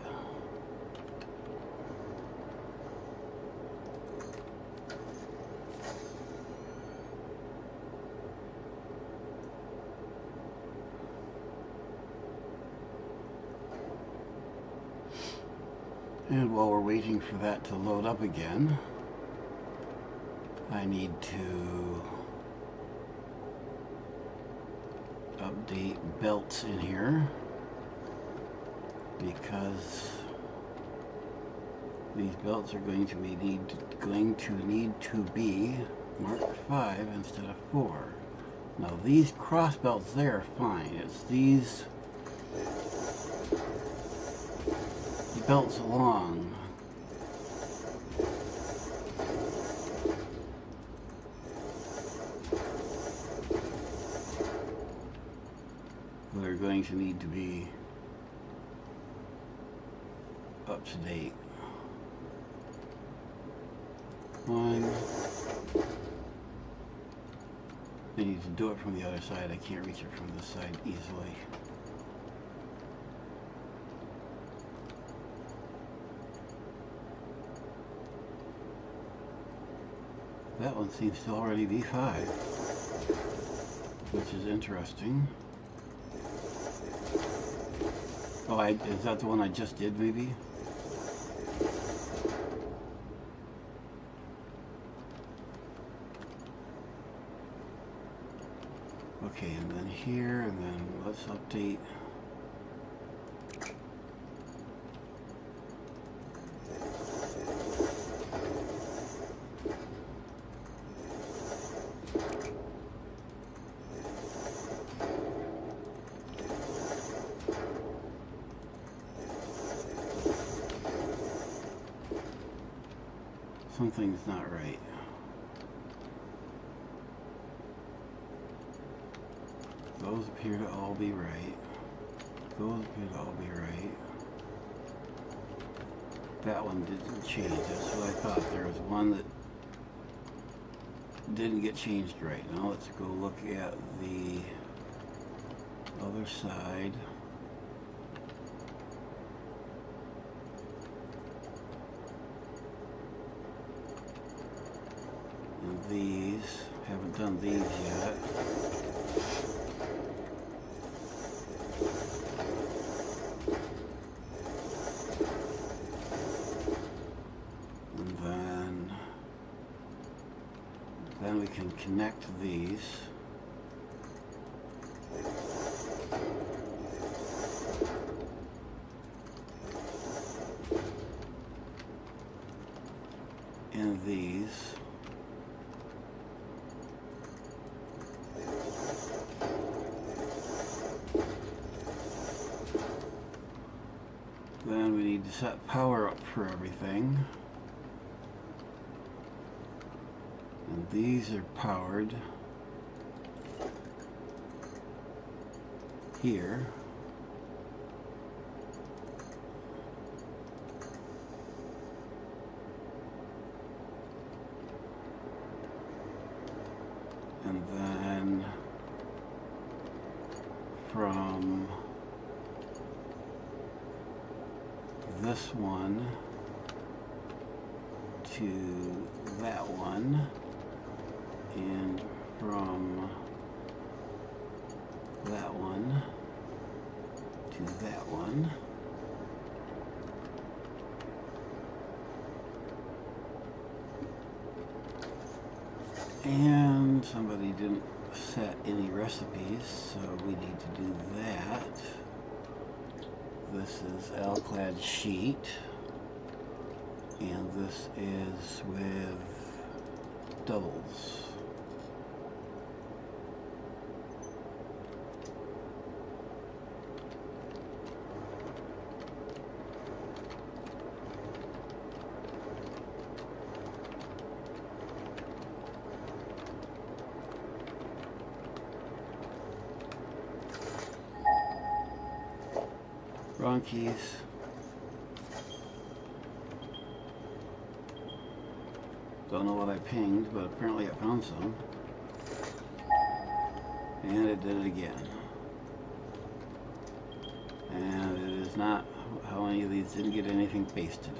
And while we're waiting for that to load up again, I need to update belts in here because these belts are going to need to be marked 5 instead of 4. Now these cross belts there are fine. It's these belts along that are going to need to be up to date. One. I need to do it from the other side. I can't reach it from this side easily. That one seems to already be 5, which is interesting. Oh, is that the one I just did, maybe? Okay, and then here, and then let's update. Something's not right. Those appear to all be right. Those appear to all be right. That one didn't change. That's what I thought. There was one that didn't get changed right. Now let's go look at the other side. And these, haven't done these yet. And then we can connect these. And these. then we need to set power up for everything. And these are powered here. And then from this one to that one, and from that one to that one. And somebody didn't set any recipes, so we need to do that. This is alclad sheet, and this is with doubles. Wrong keys. Don't know what I pinged, but apparently I found some. And it did it again. And it is not how many of these didn't get anything pasted.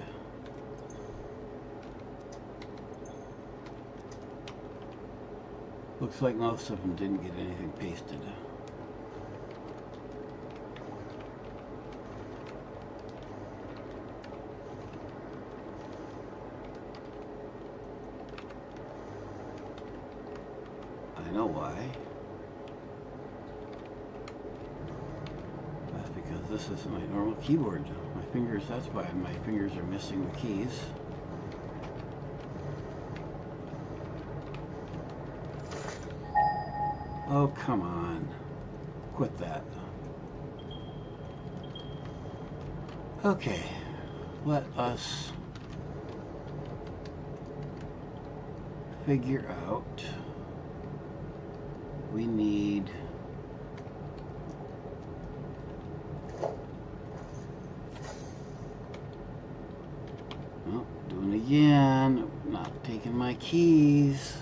Looks like most of them didn't get anything pasted. I know why. That's because this isn't my normal keyboard. My fingers, that's why my fingers are missing the keys. Oh, come on. Quit that. Okay, let us figure out. We need doing it again, not taking my keys.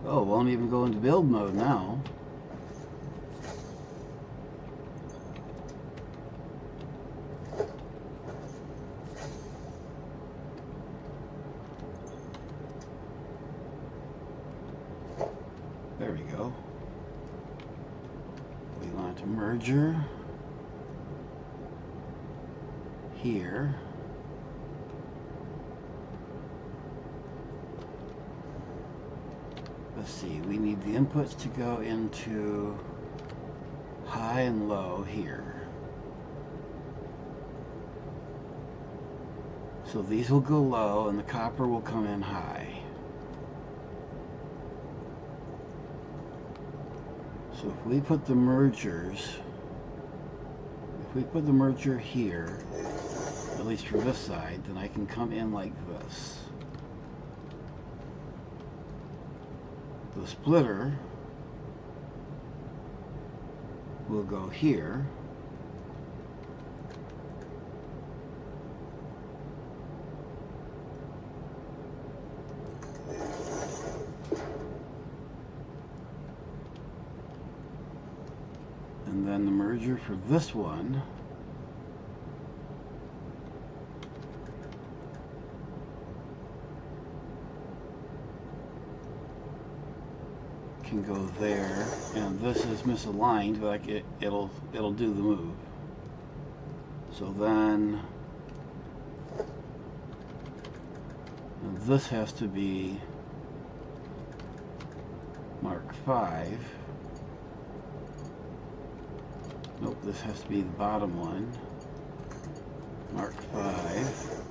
Oh, won't even go into build mode now. There we go. We want a merger here. Let's see, we need the inputs to go into high and low here. So these will go low and the copper will come in high. So if we put the mergers, if we put the merger here, at least for this side, then I can come in like this. The splitter will go here. And then the merger for this one can go there, and this is misaligned, like it'll do the move. So then this has to be Mark 5. Nope, this has to be the bottom one. Mark 5.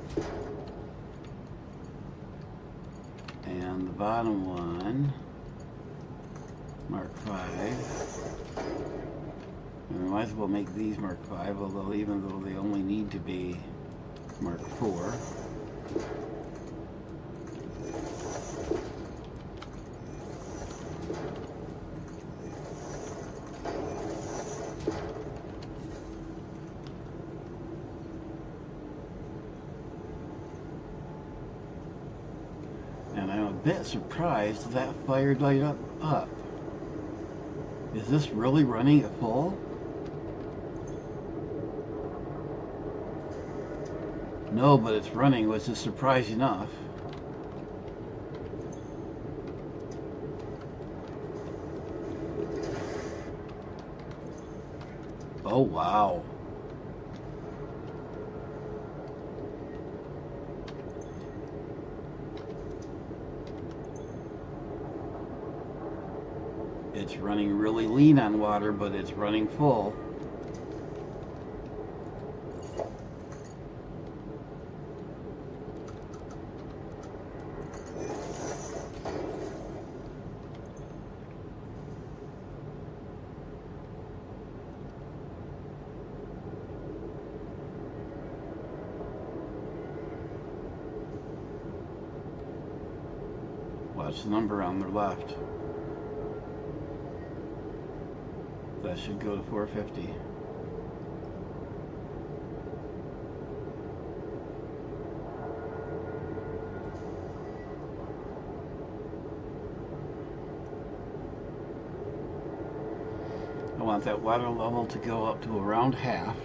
And the bottom one, Mark 5. And we might as well make these Mark 5, although even though they only need to be Mark 4. And I'm a bit surprised that fire light up. Is this really running at full? No, but it's running, which is surprising enough. Oh, wow. It's running really lean on water, but it's running full. Watch the number on the left. That should go to 450. I want that water level to go up to around half.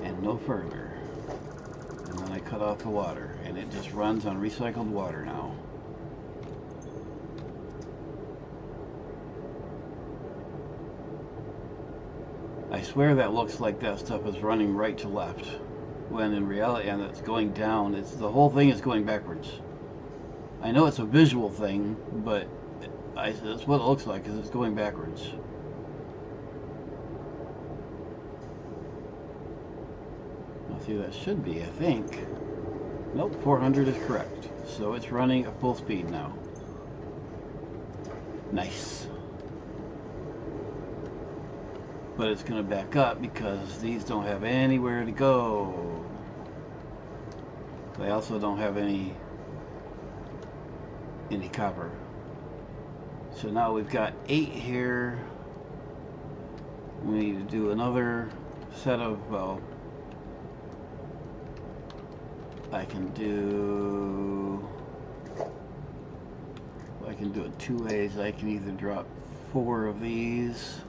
And no further. And then I cut off the water, and it just runs on recycled water now. I swear that looks like that stuff is running right to left, when in reality, and it's going down. It's the whole thing is going backwards. I know it's a visual thing, but that's what it looks like, is it's going backwards. Now see, that should be, I think. Nope, 400 is correct. So it's running at full speed now. Nice. But it's going to back up because these don't have anywhere to go. They also don't have any copper. So now we've got 8 here. We need to do another set of, well, I can do it 2 ways. I can either drop 4 of these.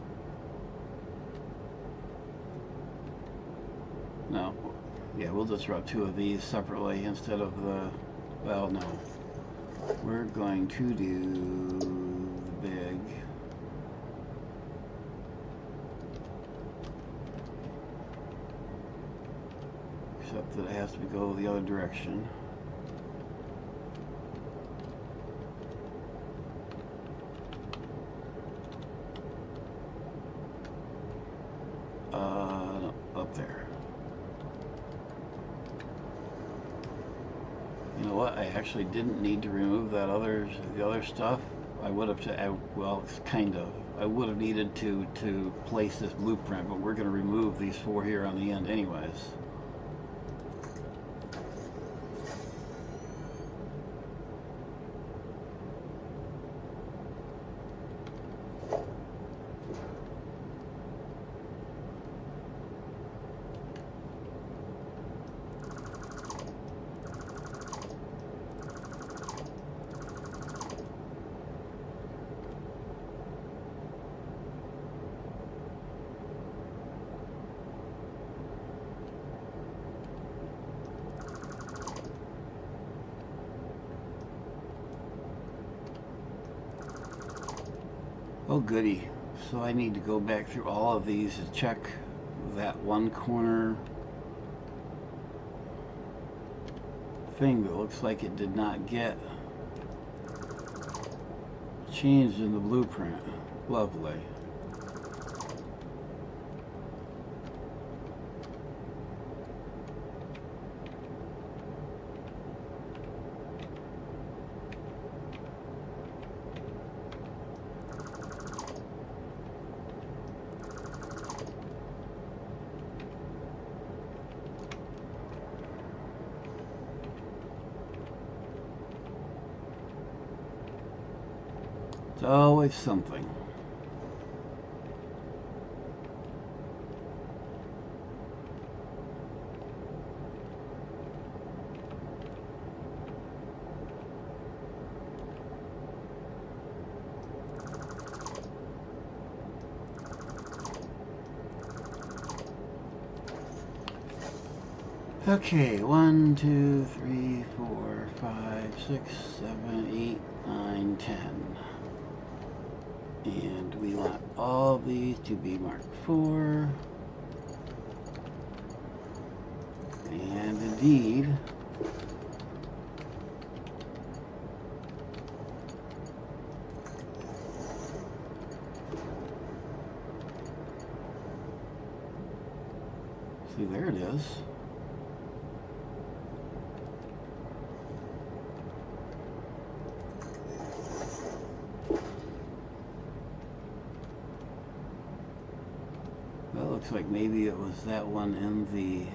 No, yeah, we'll just drop 2 of these separately instead of the, well, no. We're going to do the big. Except that it has to go the other direction. No, up there. You know what? I actually didn't need to remove the other stuff. I would have, well, kind of. I would have needed to place this blueprint, but we're going to remove these 4 here on the end anyways. Oh goody. So I need to go back through all of these to check that one corner thing that looks like it did not get changed in the blueprint. Lovely. It's always something. Okay, 1, 2, 3, 4, 5, 6, 7, 8, 9, 10. And we want all these to be marked 4. And indeed, see, there it is. Well, it looks like maybe it was that one in the...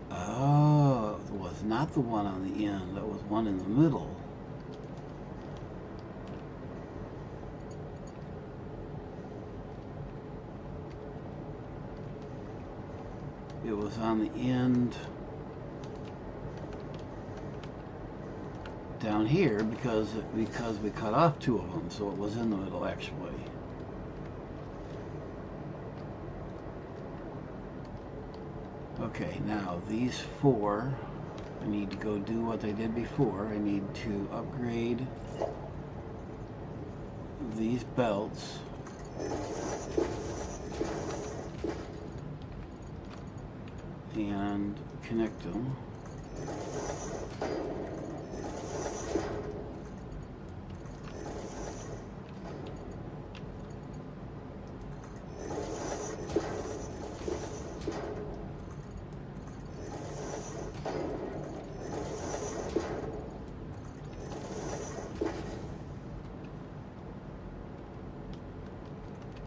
Oh, it was not the one on the end. That was one in the middle. It was on the end down here because we cut off 2 of them, so it was in the middle actually. Okay, now these 4, I need to go do what I did before. I need to upgrade these belts. And connect them.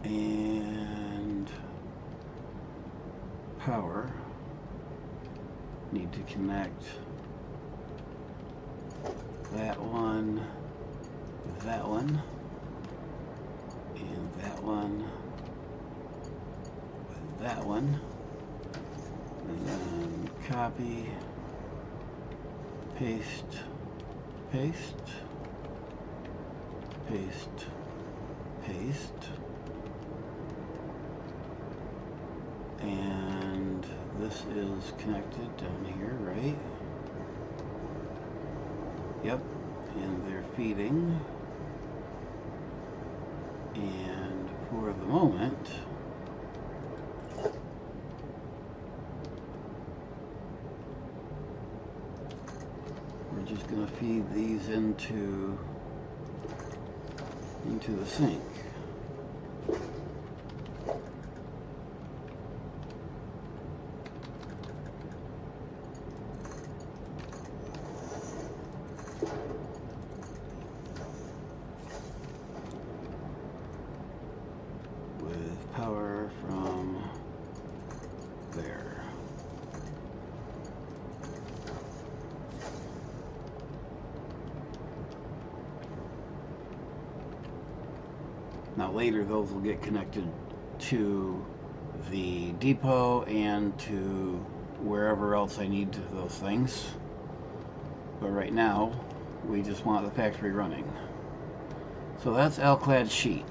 And power. Need to connect that one, and that one, with that one, and then copy, paste, paste, paste, paste, and this is connected down here, right? Yep, and they're feeding. And for the moment, we're just going to feed these into the sink. With power from there. Now later those will get connected to the depot and to wherever else I need to those things. But right now we just want the factory running. So that's alclad sheet.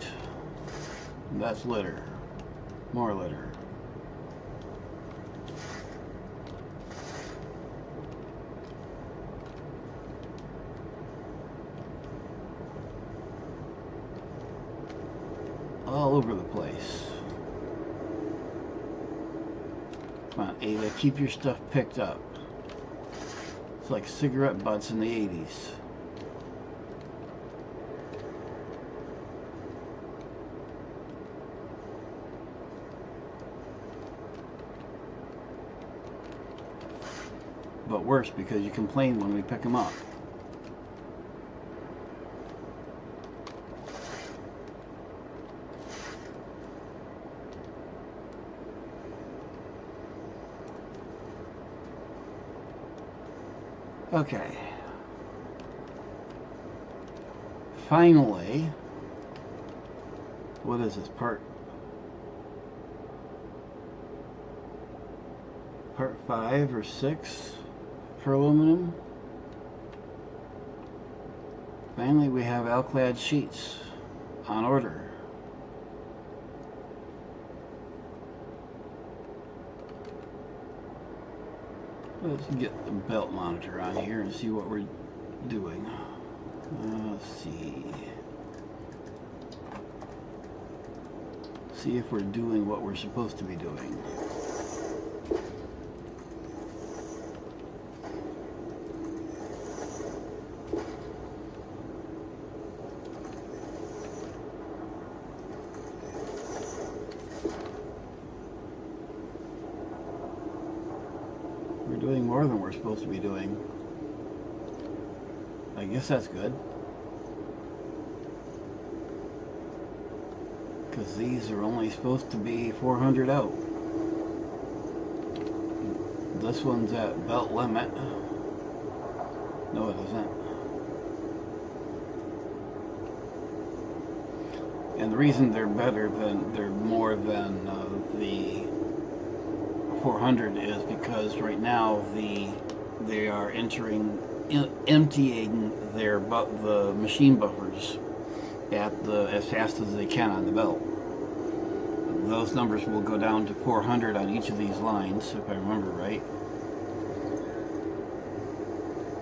That's litter. More litter. All over the place. Come on, Ada, keep your stuff picked up. It's like cigarette butts in the 80s. But worse, because you complain when we pick them up. Okay. Finally, what is this part 5 or 6 for aluminum? Finally, we have alclad sheets on order. Let's get the belt monitor on here and see what we're doing. Let's see. See if we're doing what we're supposed to be doing. We're doing more than we're supposed to be doing. I guess that's good. Because these are only supposed to be 400 out. This one's at belt limit. No, it isn't. And the reason they're more than the 400 is because right now they are emptying the machine buffers as fast as they can on the belt. Those numbers will go down to 400 on each of these lines, if I remember right.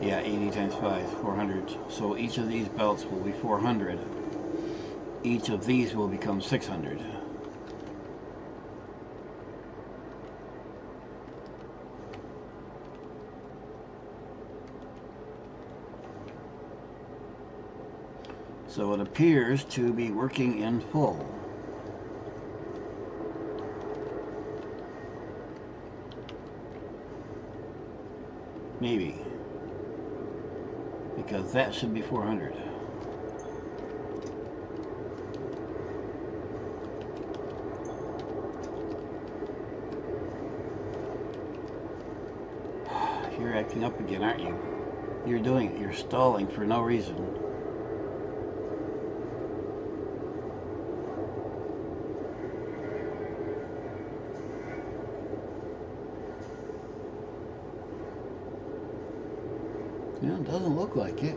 Yeah, 80 times 5, 400. So each of these belts will be 400. Each of these will become 600. So it appears to be working in full. Maybe. Because that should be 400. You're acting up again, aren't you? You're doing it. You're stalling for no reason. Yeah, it doesn't look like it.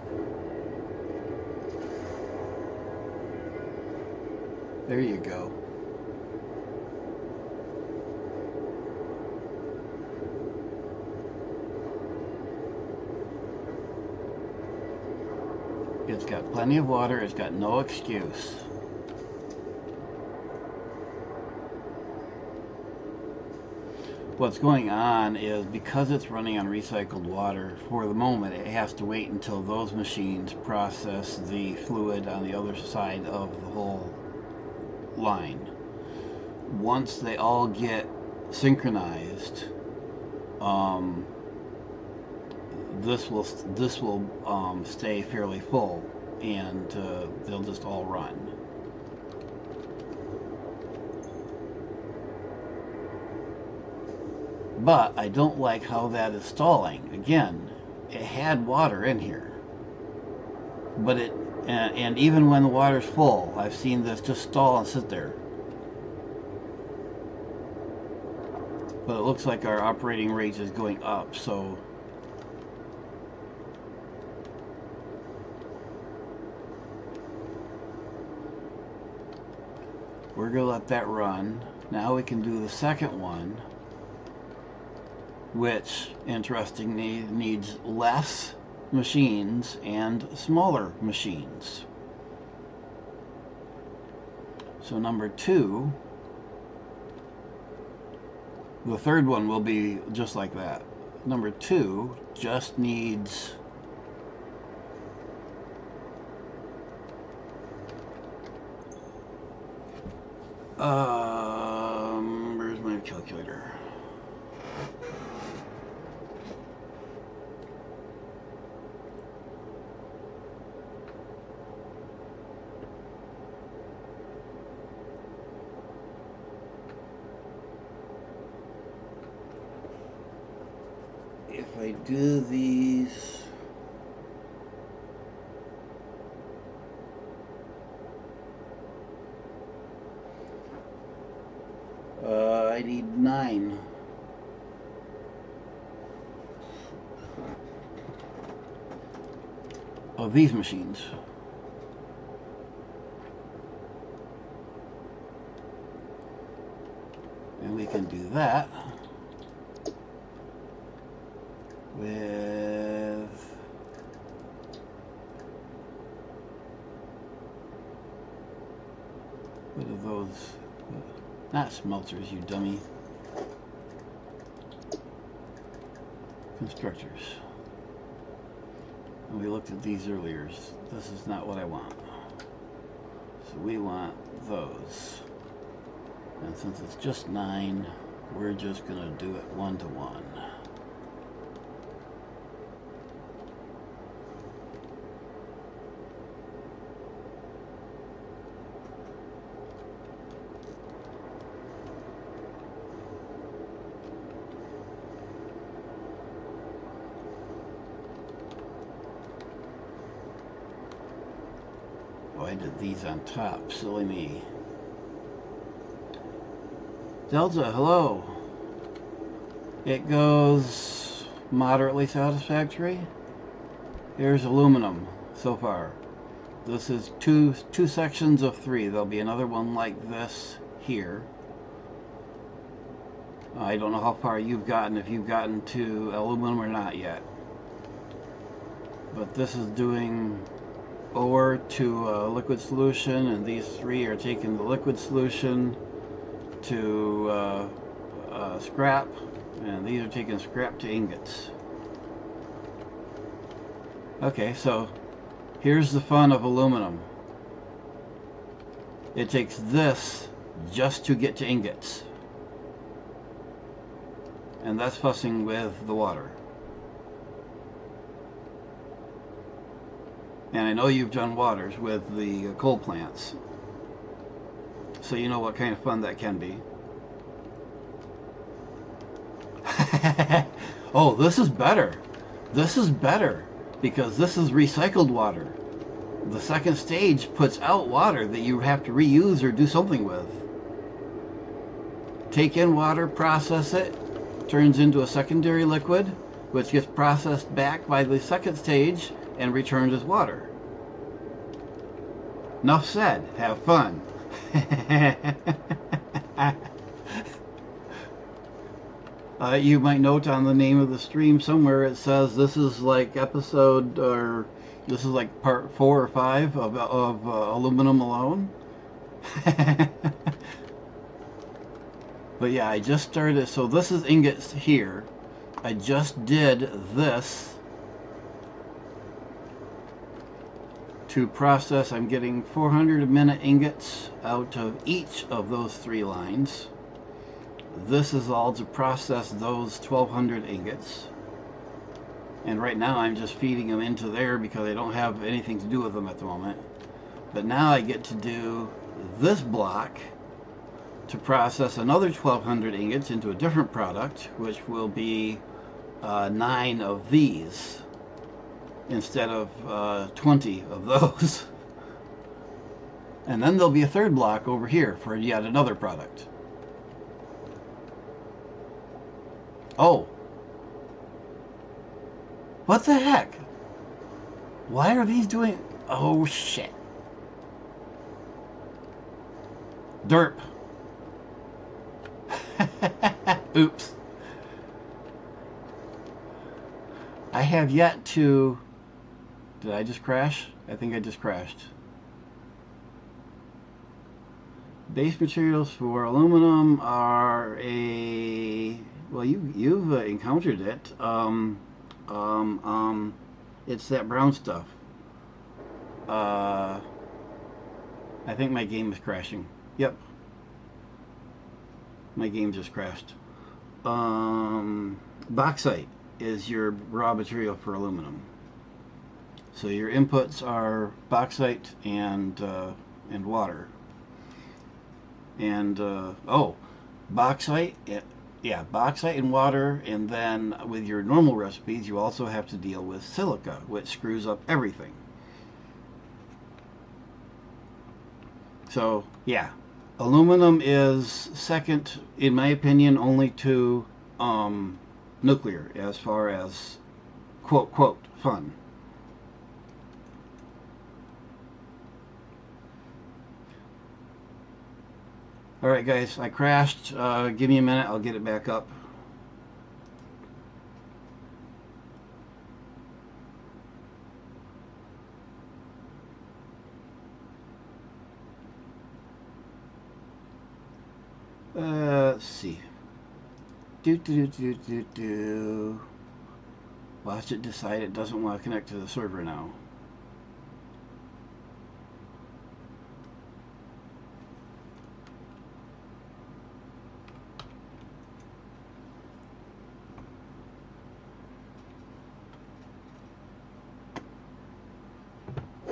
There you go. It's got plenty of water. It's got no excuse. What's going on is because it's running on recycled water, for the moment it has to wait until those machines process the fluid on the other side of the whole line. Once they all get synchronized, this will stay fairly full, and they'll just all run. But I don't like how that is stalling. Again, it had water in here, but and even when the water's full, I've seen this just stall and sit there. But it looks like our operating rate is going up, so we're going to let that run. Now we can do the second one, which, interestingly, needs less machines and smaller machines. So number 2, the third one will be just like that. Number 2 just needs where's my calculator? If I do these 9 of these machines. And we can do that with what are those? Not smelters, you dummy. Constructors. And we looked at these earlier. This is not what I want. So we want those. And since it's just 9, we're just going to do it 1 to 1. Oh, I did these on top. Silly me. Delta, hello. It goes moderately satisfactory. Here's aluminum so far. This is two sections of 3. There'll be another one like this here. I don't know how far you've gotten, if you've gotten to aluminum or not yet. But this is doing ore to liquid solution, and these 3 are taking the liquid solution to scrap, and these are taking scrap to ingots. Okay, so here's the fun of aluminum. It takes this just to get to ingots, and that's fussing with the water. And I know you've done waters with the coal plants, so you know what kind of fun that can be. Oh, this is better. This is better because this is recycled water. The second stage puts out water that you have to reuse or do something with. Take in water, process it, turns into a secondary liquid, which gets processed back by the second stage and returned as water. Enough said. Have fun. You might note on the name of the stream somewhere it says this is like episode, or this is like part 4 or 5 of aluminum alone. But yeah, I just started, so this is ingots here. I just did this to process. I'm getting 400 a minute ingots out of each of those 3 lines. This is all to process those 1200 ingots. And right now I'm just feeding them into there because I don't have anything to do with them at the moment. But now I get to do this block to process another 1200 ingots into a different product, which will be 9 of these instead of 20 of those. And then there'll be a third block over here for yet another product. Oh. What the heck? Why are these doing... Oh, shit. Derp. Oops. I have yet to... Did I just crash? I think I just crashed. Base materials for aluminum are a... Well, you've encountered it. It's that brown stuff. I think my game is crashing. Yep. My game just crashed. Bauxite is your raw material for aluminum. So your inputs are bauxite and water. And bauxite. Yeah, bauxite and water, and then with your normal recipes, you also have to deal with silica, which screws up everything. So, yeah, Aluminum is second, in my opinion, only to nuclear as far as quote, quote, fun. Alright guys, I crashed. Give me a minute, I'll get it back up. Let's see. Watch it decide it doesn't want to connect to the server now.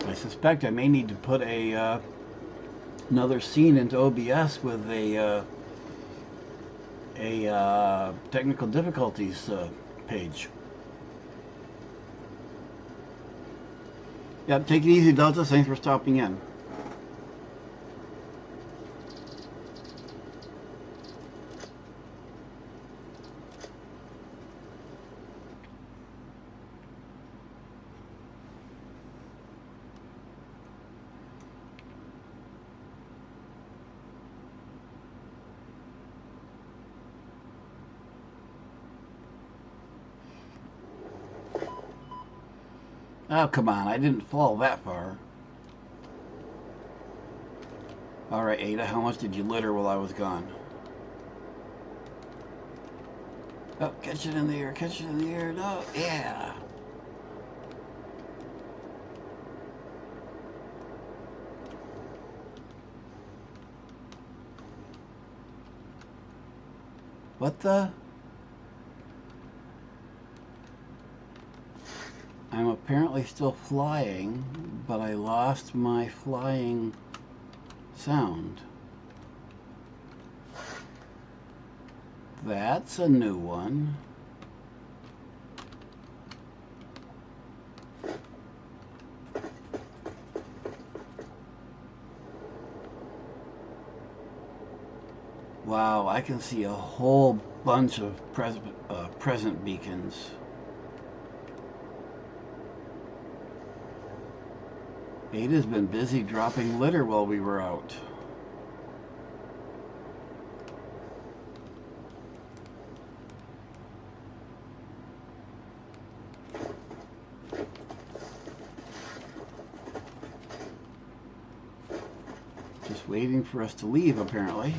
I suspect I may need to put a another scene into OBS with a technical difficulties page. Yep, take it easy, Delta. Thanks for stopping in. Oh, come on. I didn't fall that far. Alright, Ada, how much did you litter while I was gone? Oh, catch it in the air, catch it in the air. No, yeah. What the? I'm apparently still flying, but I lost my flying sound. That's a new one. Wow, I can see a whole bunch of present beacons. Ada's been busy dropping litter while we were out. Just waiting for us to leave, apparently.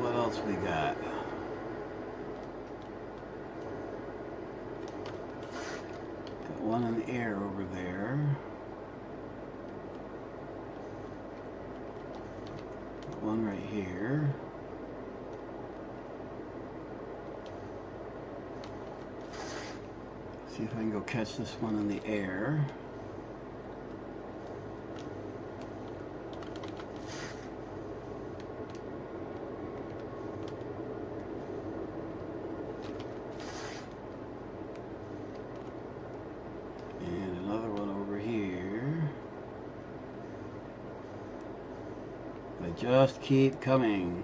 What else we got? Got one in the air over there. Got one right here. See if I can go catch this one in the air. Just keep coming.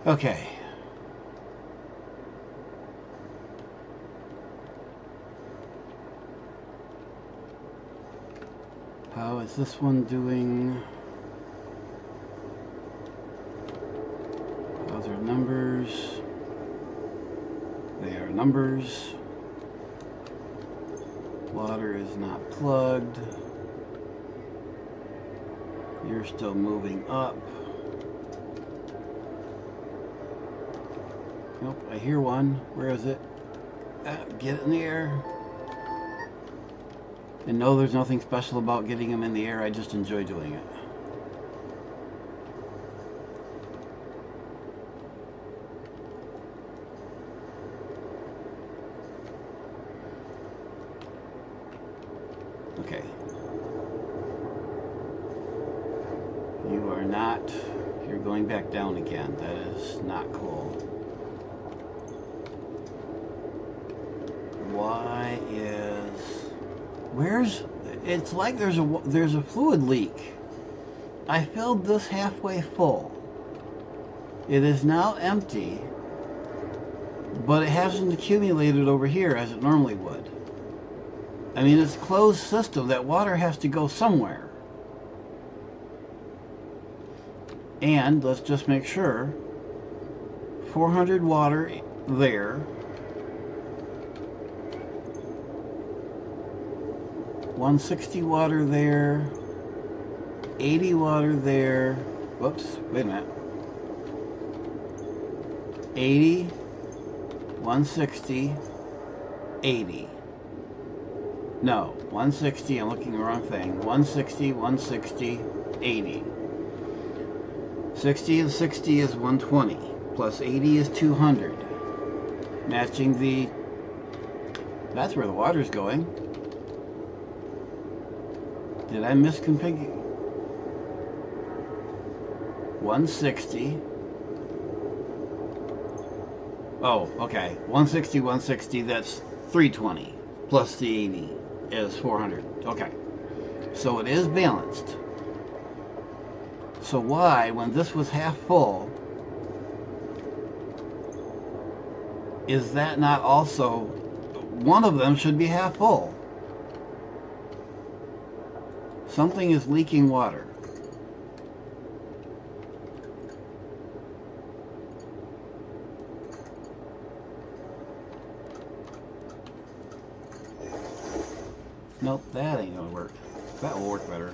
Okay. Now is this one doing... Those are numbers. They are numbers. Water is not plugged. You're still moving up. Nope, I hear one. Where is it? Get it in the air. And no, there's nothing special about getting them in the air. I just enjoy doing it. Okay. You are not... You're going back down again. That is not cool. Why is... Where's... It's like there's a fluid leak. I filled this halfway full. It is now empty, but it hasn't accumulated over here as it normally would. I mean, it's a closed system. That water has to go somewhere. And let's just make sure. 400 water there. 160 water there. 80 water there. Whoops, wait a minute. 80, 160, 80. No, 160, I'm looking at the wrong thing. 160, 160, 80. 60 and 60 is 120. Plus 80 is 200. Matching the... That's where the water's going. Did I misconfigure? 160. Oh, okay. 160, 160, that's 320. Plus the 80 is 400. Okay. So it is balanced. So why, when this was half full, is that not also... One of them should be half full. Something is leaking water. Nope, that ain't gonna work. That will work better.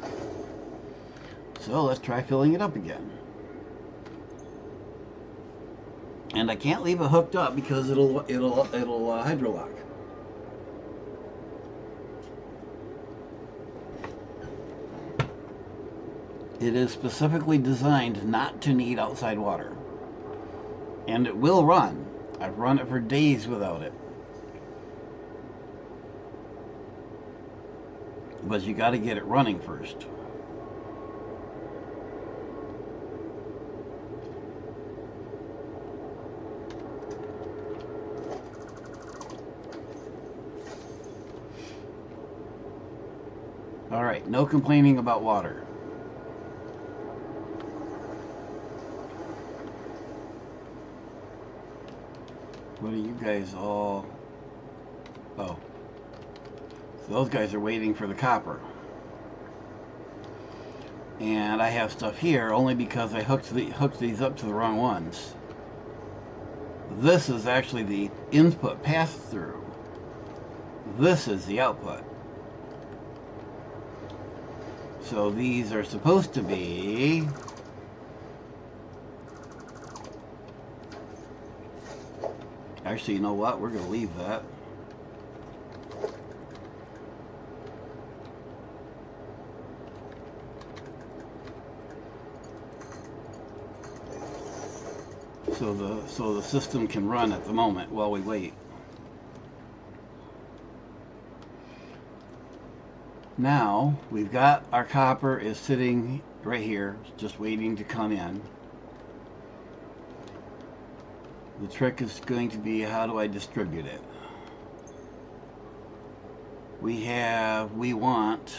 So let's try filling it up again. And I can't leave it hooked up because it'll hydrolock. It is specifically designed not to need outside water. And it will run. I've run it for days without it. But you got to get it running first. All right, no complaining about water. What are you guys all... Oh. So those guys are waiting for the copper. And I have stuff here only because I hooked these up to the wrong ones. This is actually the input pass-through. This is the output. So these are supposed to be... Actually, you know what? We're going to leave that. So the system can run at the moment while we wait. Now we've got our copper is sitting right here, just waiting to come in. The trick is going to be, how do I distribute it? We want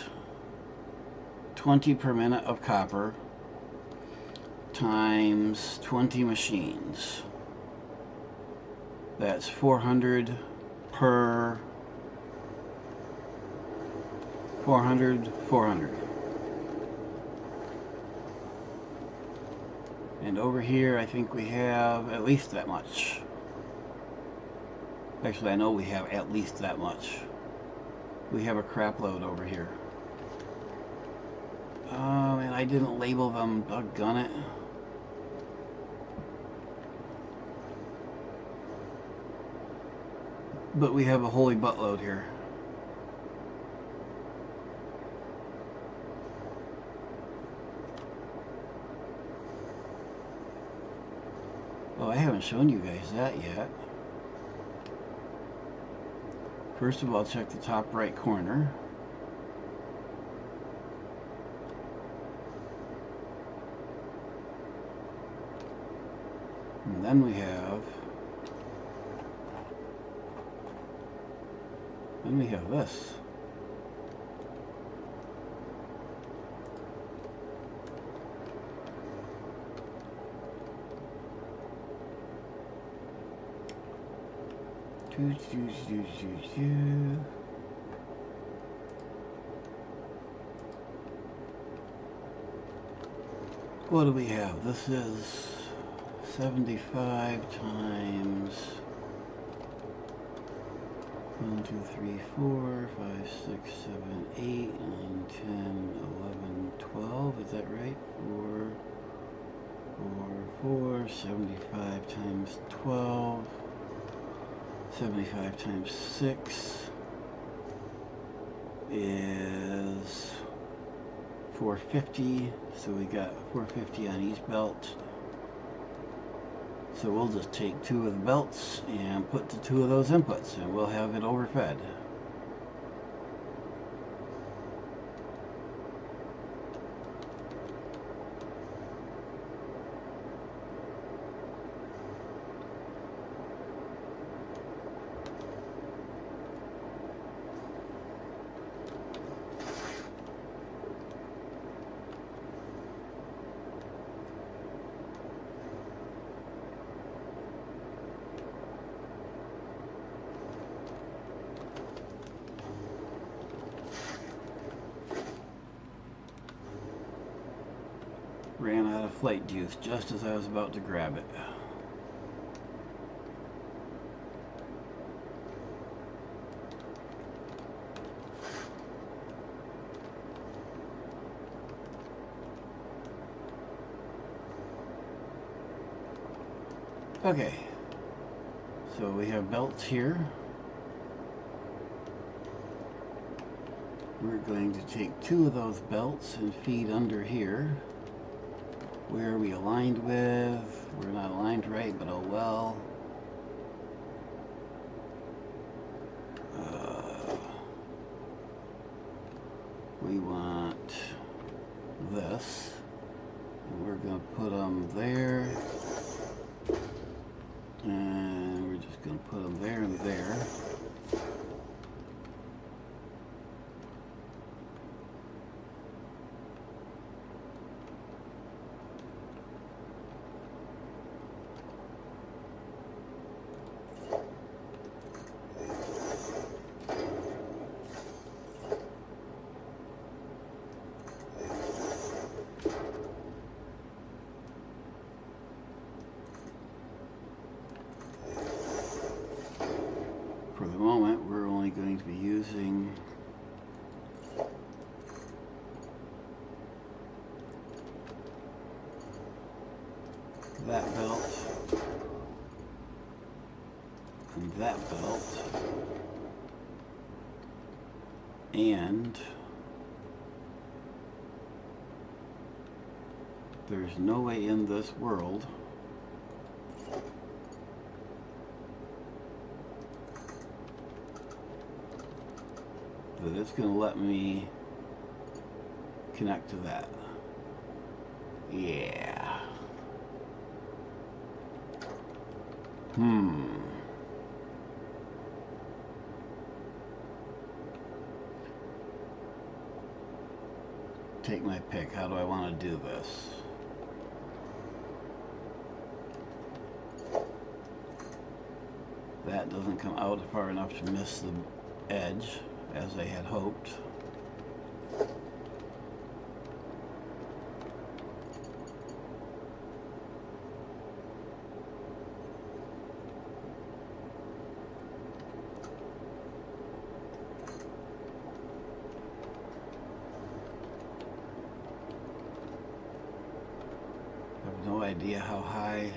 20 per minute of copper times 20 machines. That's 400 per 400, 400. And over here I think we have at least that much. Actually, I know we have at least that much. We have a crap load over here. And I didn't label them, doggone it. But we have a holy buttload here. Oh, I haven't shown you guys that yet. First of all, check the top right corner. And then we have this. What do we have? This is 75 times 1, 2, 3, 4, 5, 6, 7, 8, 9, 10, 11, 12. Is that right? 4, 4, 4. 75 times 12. 75 times 6 is 450. So we got 450 on each belt. So we'll just take 2 of the belts and put to 2 of those inputs, and we'll have it overfed. Ran out of flight juice just as I was about to grab it. Okay, so we have belts here. We're going to take 2 of those belts and feed under here. Where are we aligned with? We're not aligned right, but oh well. We want this. And we're going to put them there. And we're just going to put them there and there. For the moment, we're only going to be using that belt and that belt, and there's no way in this world that it's going to let me connect to that. Yeah. Take my pick. How do I want to do this? That doesn't come out far enough to miss the edge, as I had hoped. idea how high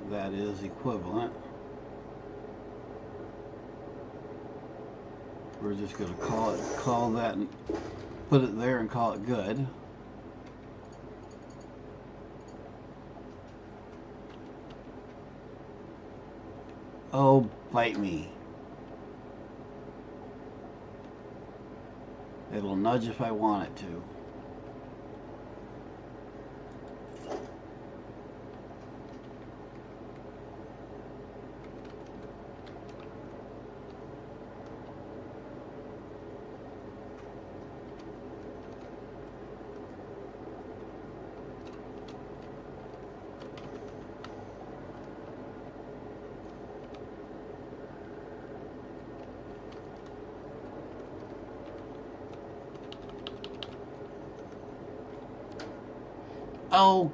that is equivalent. We're just going to call that and put it there and call it good. Oh, bite me. It'll nudge if I want it to. Oh,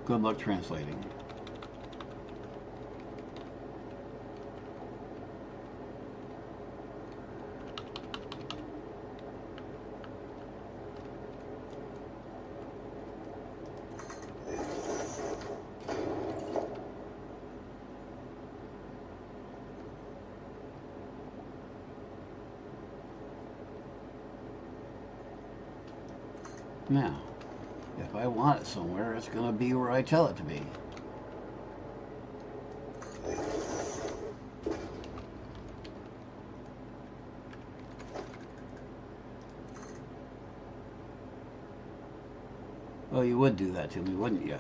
good luck translating. Now, if I want it somewhere, it's going to be where I tell it to be. Oh, you would do that to me, wouldn't you?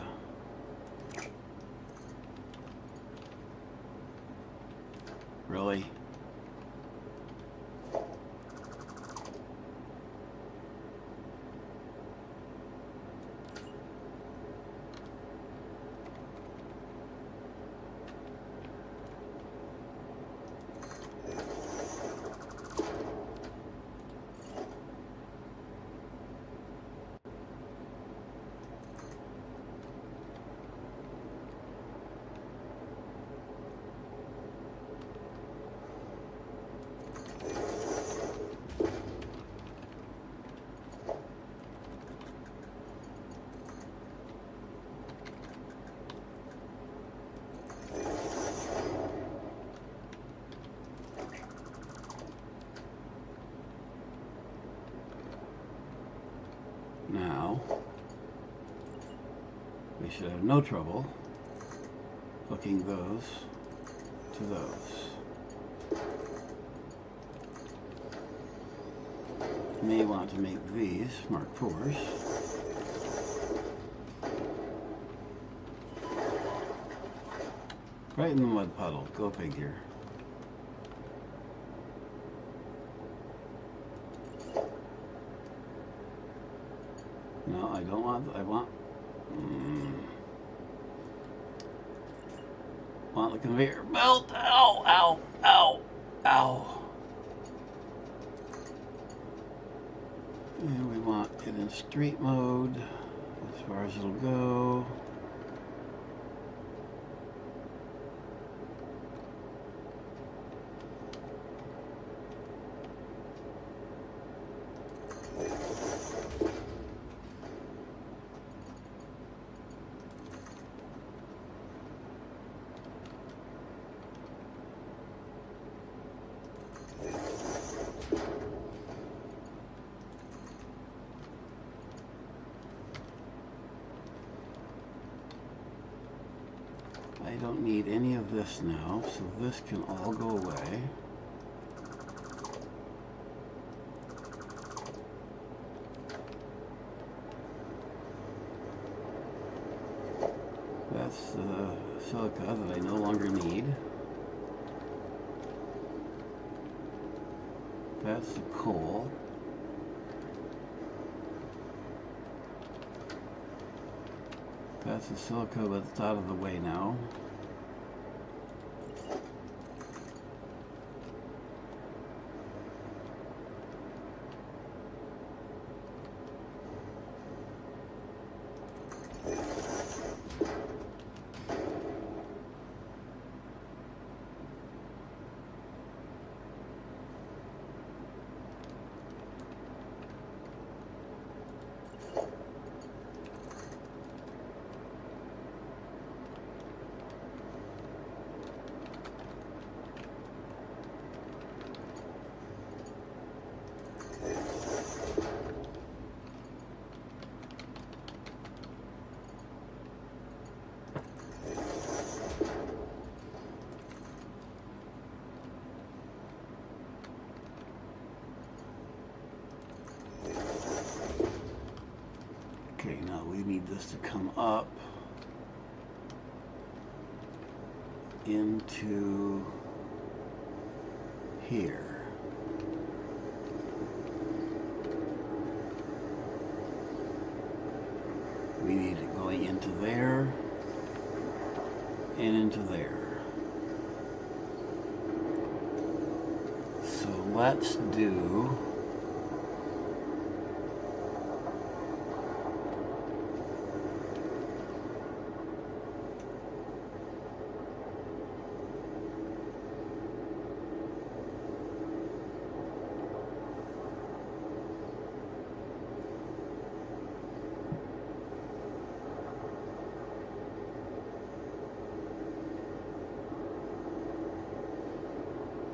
Really? Now, we should have no trouble hooking those to those. May want to make these Mark IVs. Right in the mud puddle, go figure. No, I don't want, I want the conveyor belt. Ow, ow, ow, ow. And we want it in street mode as far as it'll go. I don't need any of this now, so this can all go away. That's the silica that I no longer need. That's the coal. That's the silica, but it's out of the way now. Okay, now we need this to come up into here. We need it going into there and into there. So let's do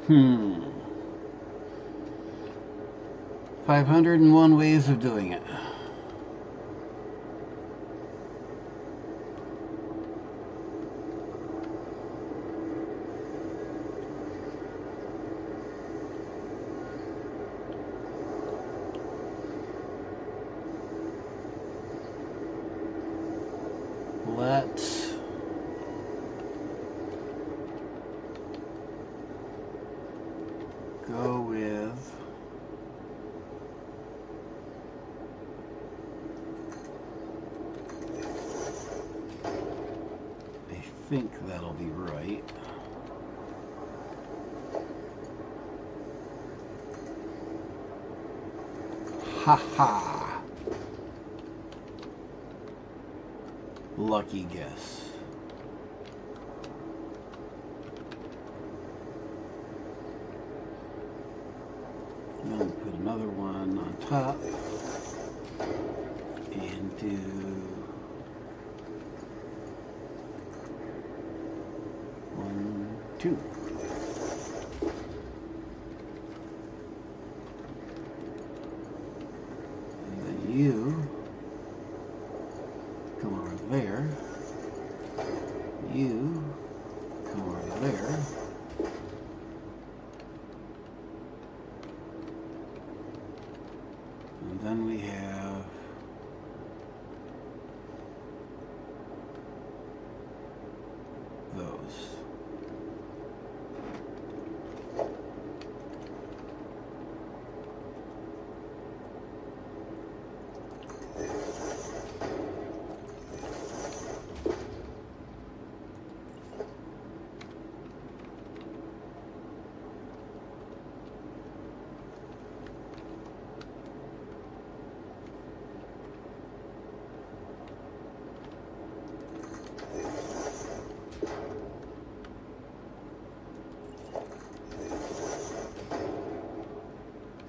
Hmm. 501 ways of doing it. Let's go with I think that'll be right. Ha ha. Lucky guess. Then put another one on top and do 1, 2. And then you come over there. You come over there. And then we have those.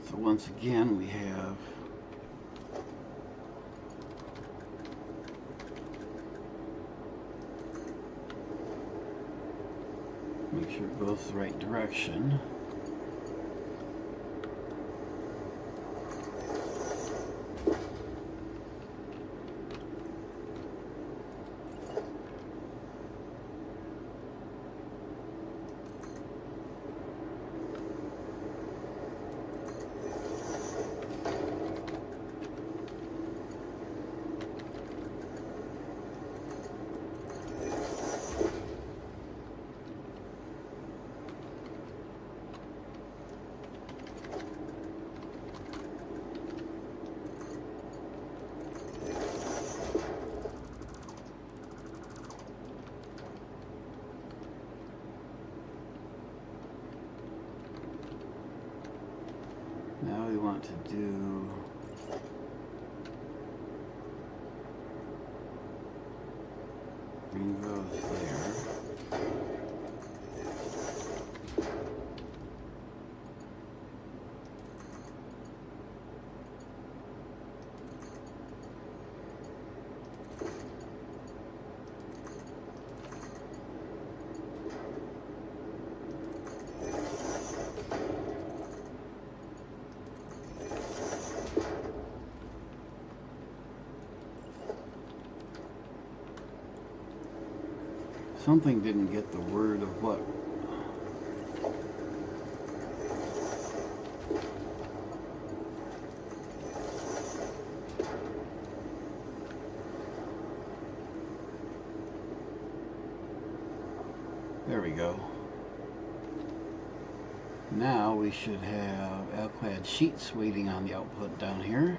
So once again we have make sure it goes the right direction. Now we want to do bring those there. Something didn't get the word of what. we go. Now we should have alclad sheets waiting on the output down here.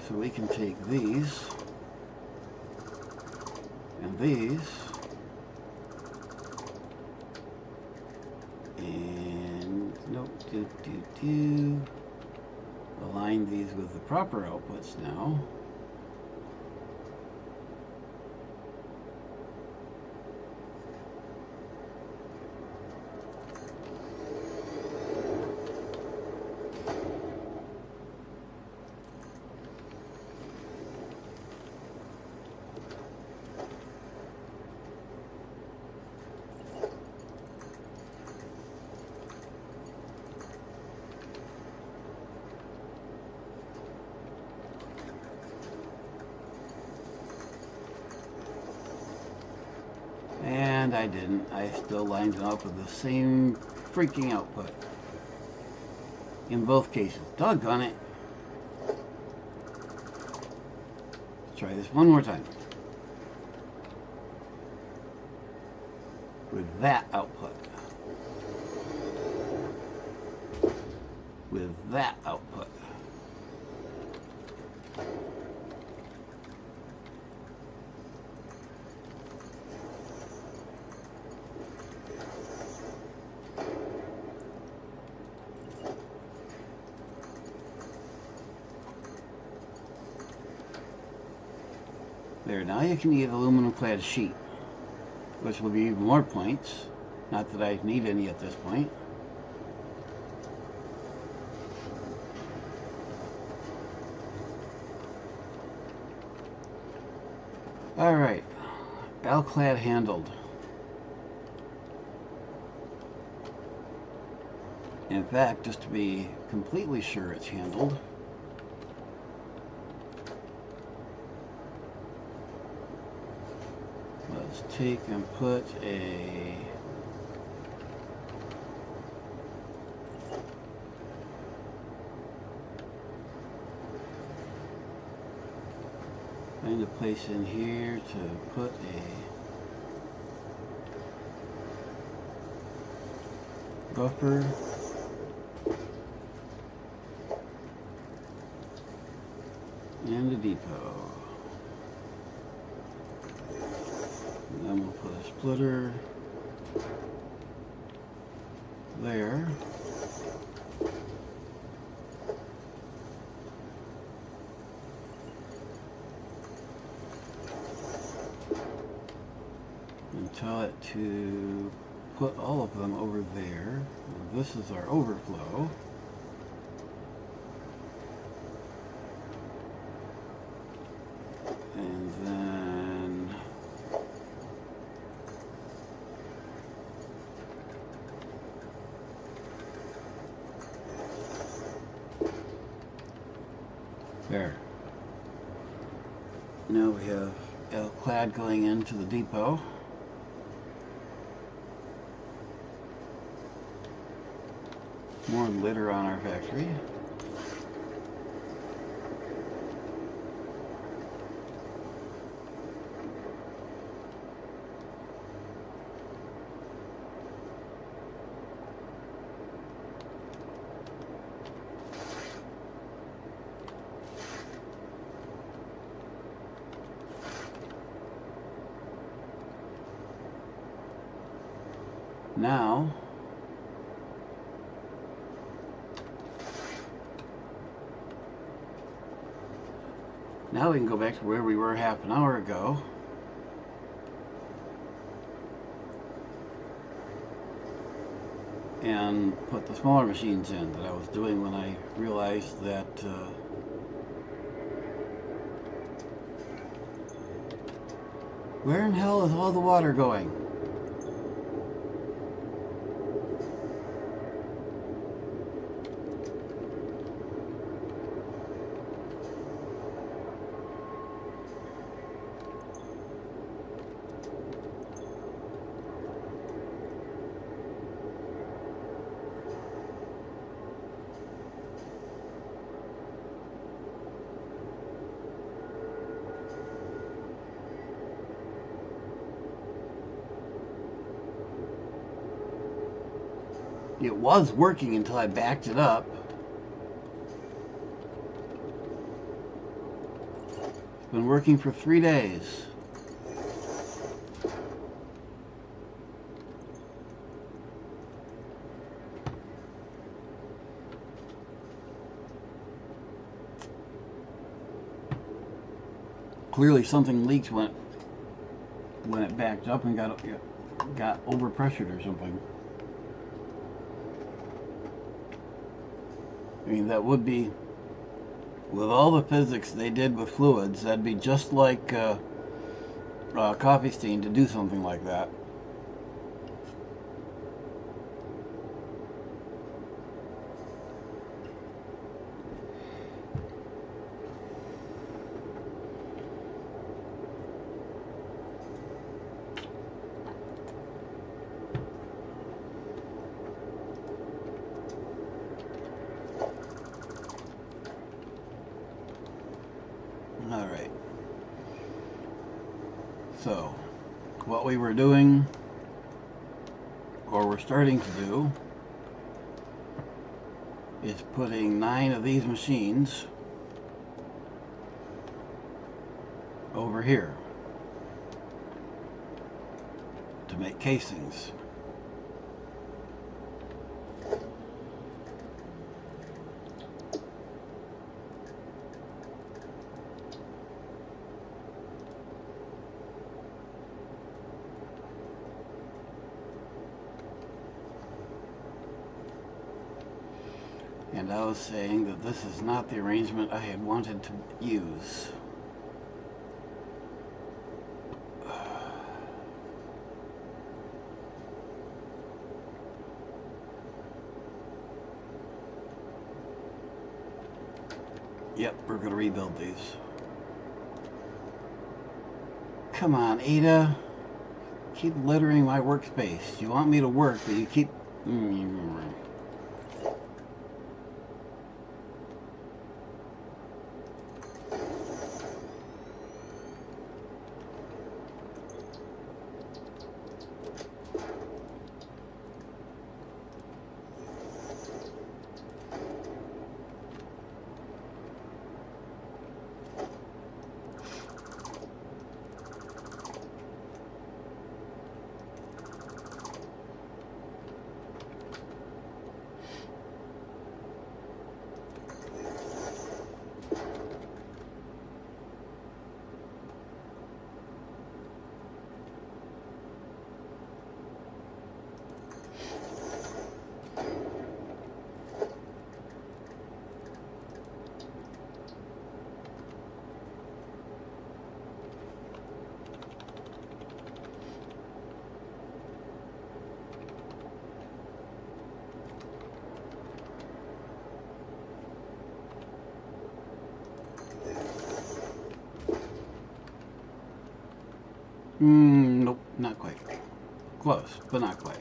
So we can take these and these and align these with the proper outputs now. And I didn't. I still lined them up with the same freaking output. In both cases. Doggone it. Let's try this one more time. With that output. With that output. There, now you can get aluminum clad sheet, which will be even more points. Not that I need any at this point. Alright, alclad handled. In fact, just to be completely sure it's handled, let's take and put a find a place in here to put a buffer. And a depot. And then we'll put a splitter there. And tell it to put all of them over there. And this is our overflow. And then there. Now we have alclad going into the depot. More litter on our factory. Now we can go back to where we were half an hour ago. And put the smaller machines in that I was doing when I realized that where in hell is all the water going? It was working until I backed it up. It's been working for 3 days. Clearly something leaked when it backed up and got overpressured or something. I mean, that would be, with all the physics they did with fluids, that'd be just like coffee stain to do something like that. All right. So, what we were doing, or we're starting to do, is putting 9 of these machines over here to make casings. And I was saying that this is not the arrangement I had wanted to use. Yep, we're going to rebuild these. Come on, Ada. Keep littering my workspace. You want me to work, but you keep... Nope, not quite. Close, but not quite.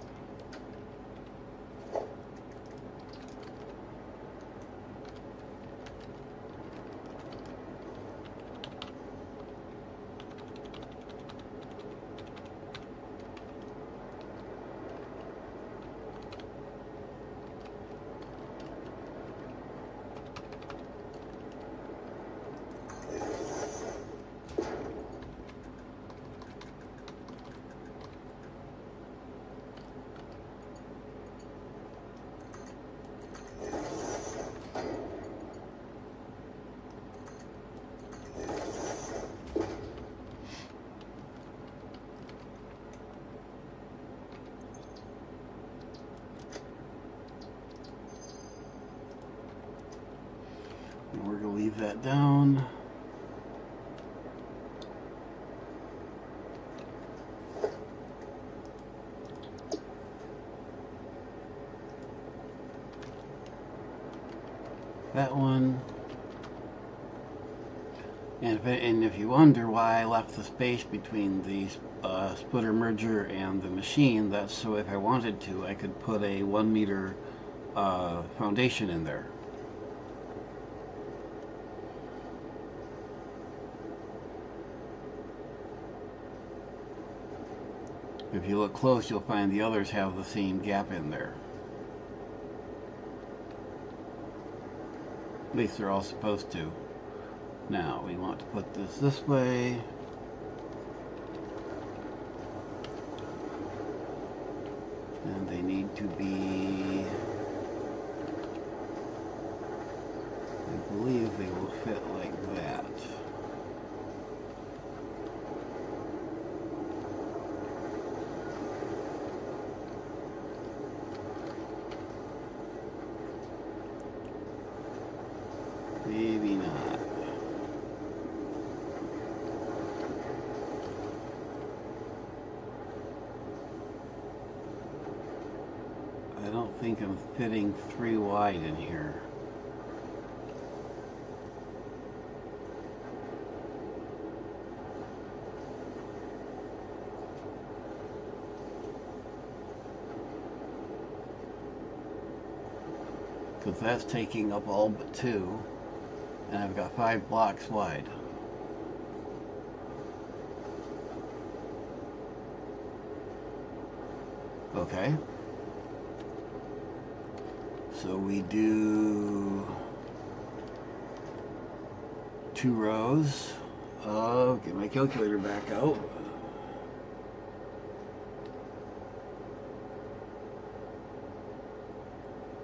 And we're going to leave that down. That one. And if you wonder why I left the space between the splitter merger and the machine, that's so if I wanted to, I could put a 1 meter foundation in there. If you look close, you'll find the others have the same gap in there. At least they're all supposed to. Now we want to put this way. And they need to be, I believe they will fit like that. Maybe not. I don't think I'm fitting 3 wide in here. Because that's taking up all but 2, and I've got 5 blocks wide. Okay. So we do 2 rows of, get my calculator back out.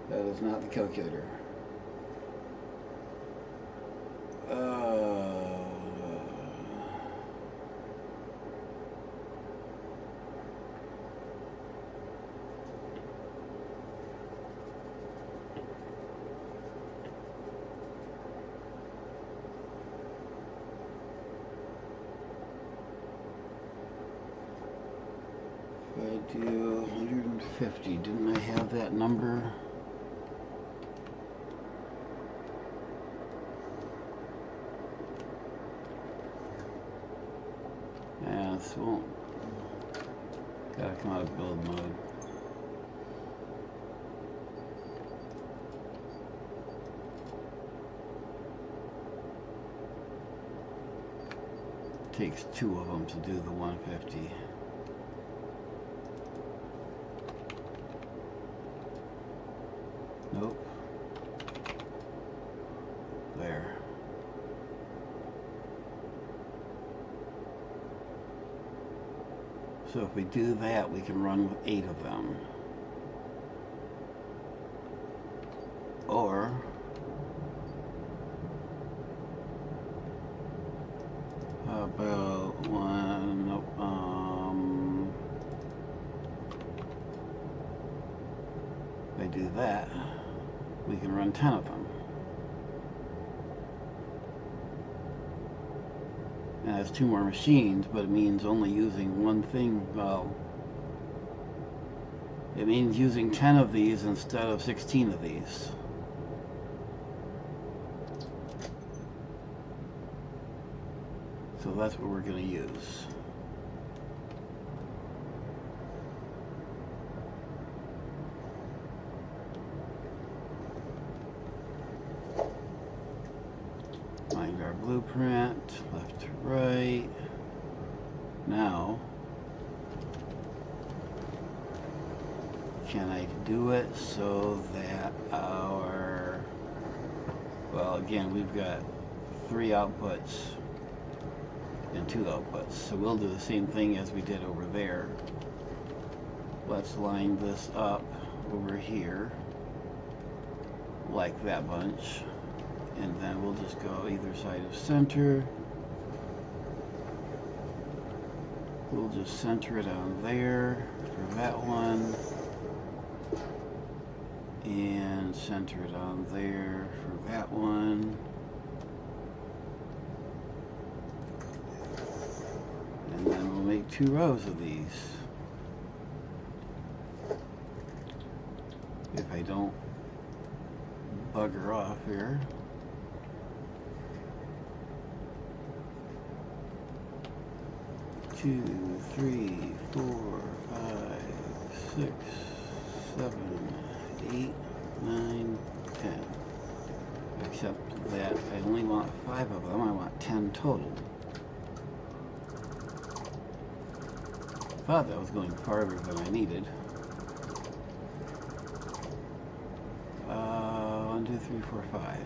That is not the calculator. I do 150. Didn't I have that number? Yeah, this won't. Gotta come out of build mode. Takes 2 of them to do the 150. Nope. There. So if we do that, we can run with 8 of them. Or how about one? Nope. If I do that, we can run 10 of them. And that's 2 more machines, but it means only using one thing. Well, it means using 10 of these instead of 16 of these. So that's what we're going to use. Find our blueprint, left to right. Now, can I do it so that our, well, again, we've got 3 outputs and 2 outputs. So we'll do the same thing as we did over there. Let's line this up over here like that bunch. And then we'll just go either side of center. We'll just center it on there for that one. And center it on there for that one. And then we'll make 2 rows of these. If I don't bugger off here. Two, 3, 4, 5, 6, 7, 8, 9, 10. Except that I only want 5 of them. I want 10 total. Thought that was going farther than I needed. 1, 2, 3, 4, 5.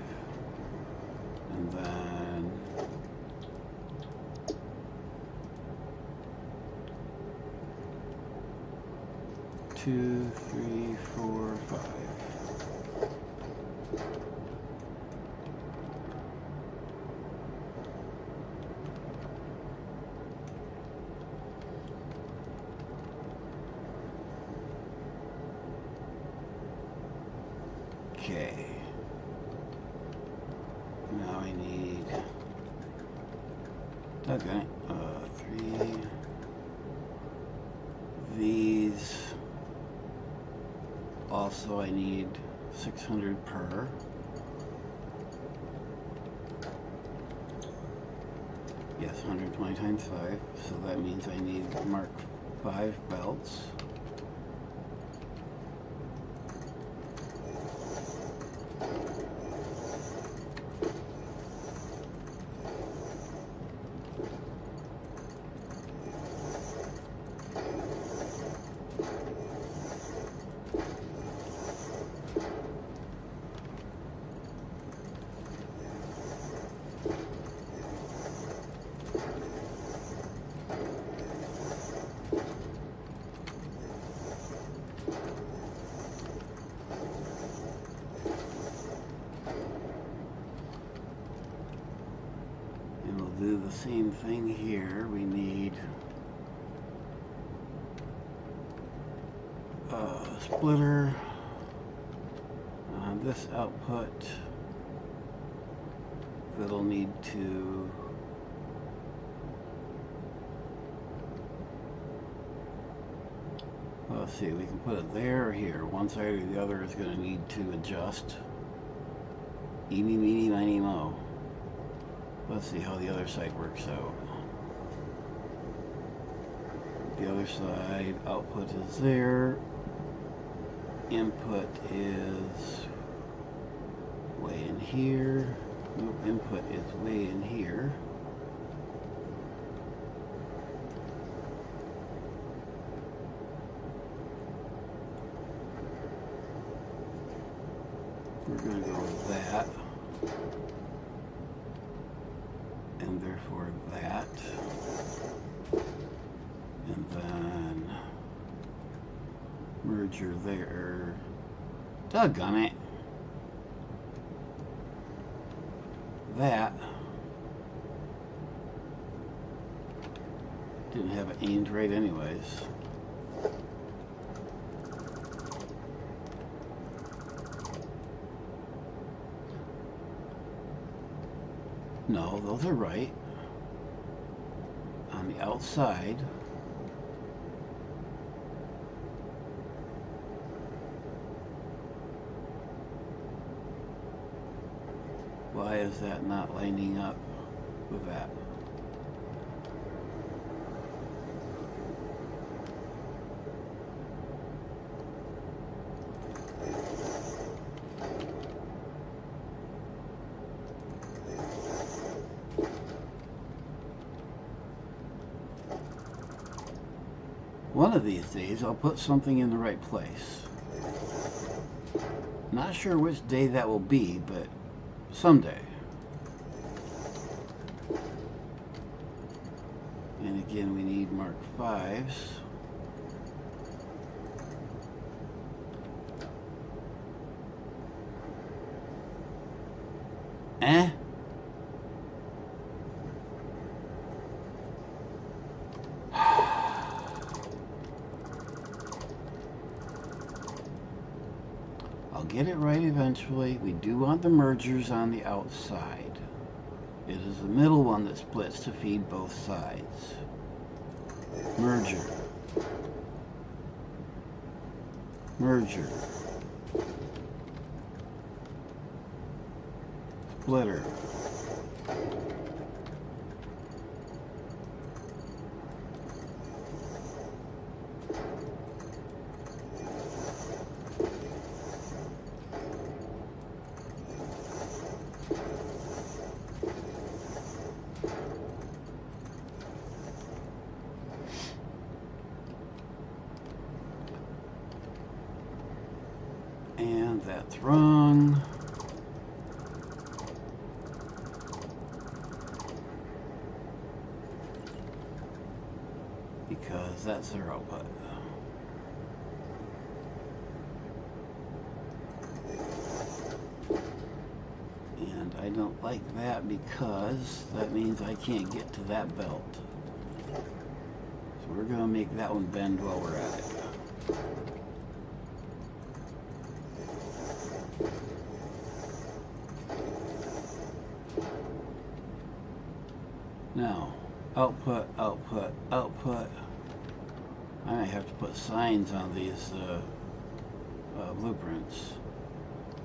And then 2, 3, 4, 5. Okay. Now I need, okay, 3 these. Also, I need 600 per. Yes, 120 times 5. So that means I need Mark 5 belts. Do the same thing here. We need a splitter on this output. That'll need to let's see, we can put it there or here. One side or the other is going to need to adjust. Eeny, meeny, miny, mo. Let's see how the other side works out. The other side output is there. Input is way in here. Nope, input is way in here. We're going to go with that. And therefore that, and then merger there. Doggone it. That didn't have it aimed right anyways. No, those are right. On the outside. Why is that not lining up with that? One of these days I'll put something in the right place. Not sure which day that will be, but someday. And again, we need Mark 5s. I'll get it right eventually. We do want the mergers on the outside. It is the middle one that splits to feed both sides. Merger. Merger. Splitter. And that's wrong. because that's their output. And I don't like that because that means I can't get to that belt. So we're going to make that one bend while we're at it. Now, output, output, output. I might have to put signs on these blueprints.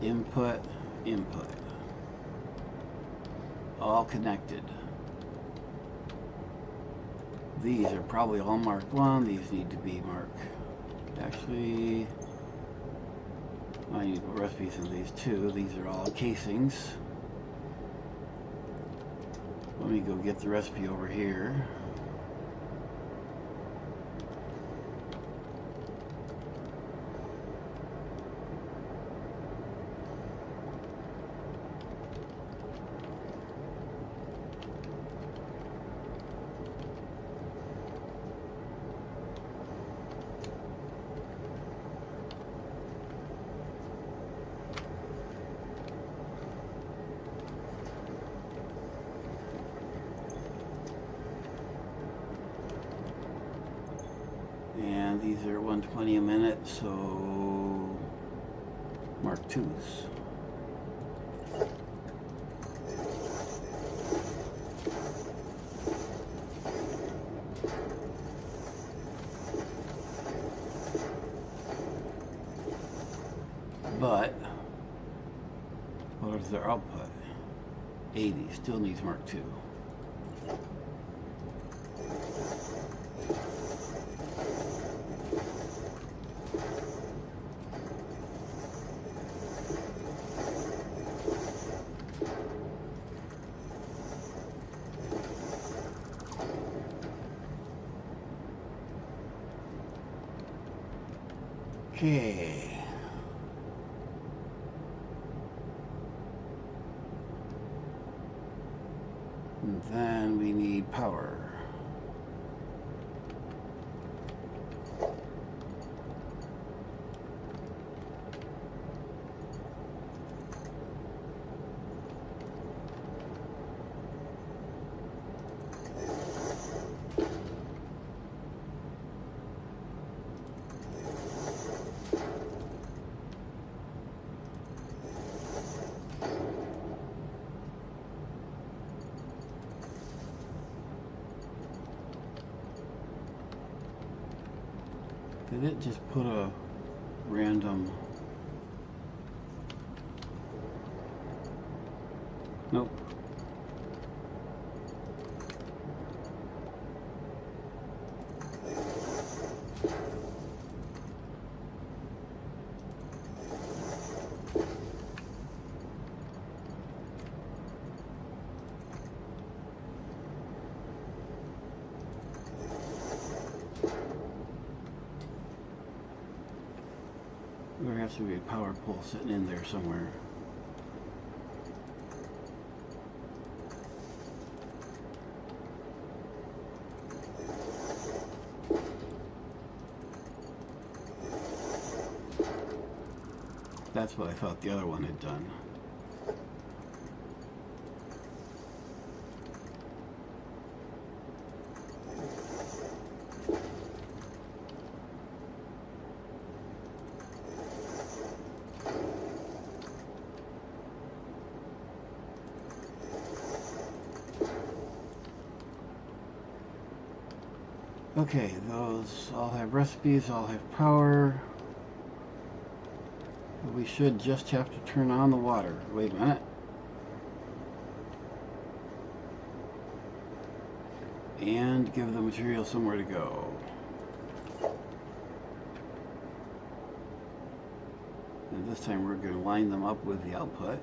Input, input. All connected. These are probably all marked 1. These need to be marked. Actually, I need to put recipes in these too. These are all casings. Let me go get the recipe over here. And these are 120 a minute, so mark 2s. But what is their output? 80, still needs mark 2. Okay. And then we need power. Did it just put a random... Nope. There has to be a power pole sitting in there somewhere. That's what I thought the other one had done. Okay, those all have recipes, all have power. We should just have to turn on the water. Wait a minute. And give the material somewhere to go. And this time we're going to line them up with the output.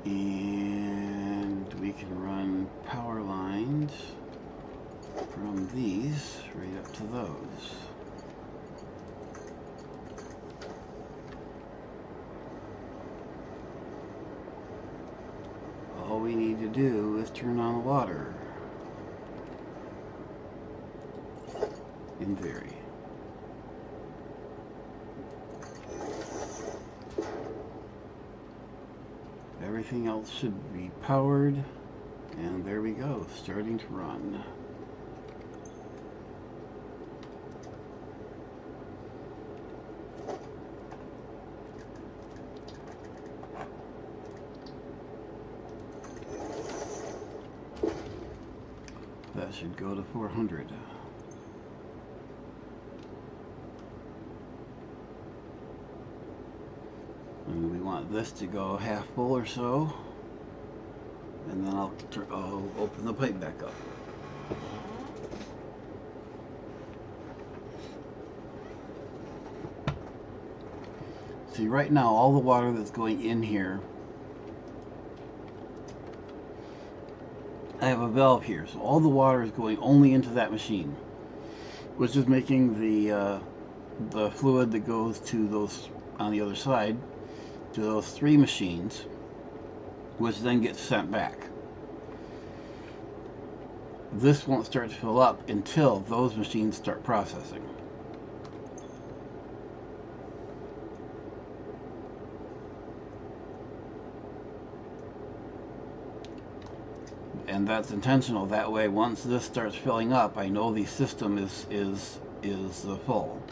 And we can run power lines from these right up to those. All we need to do is turn on the water, in theory. Everything else should be powered, and there we go, starting to run. That should go to 400. And we want this to go half full or so, and then I'll open the pipe back up. See, right now all the water that's going in here, I have a valve here, so all the water is going only into that machine, which is making the fluid that goes to those on the other side to those 3 machines, which then gets sent back. This won't start to fill up until those machines start processing. And that's intentional. That way, once this starts filling up, I know the system is full,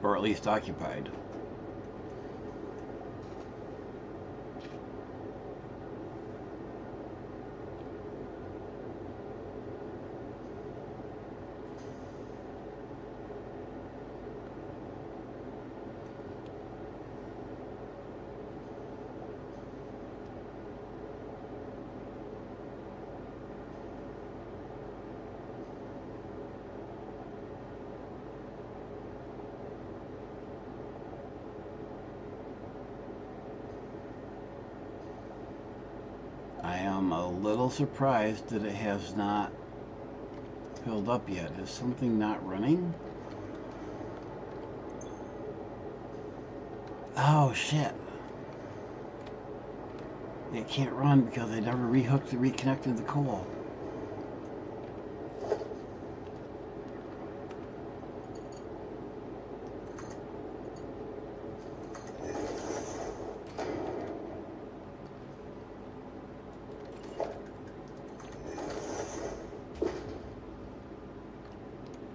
or at least occupied. I am a little surprised that it has not filled up yet. Is something not running? Oh shit. It can't run because they never reconnected the coal.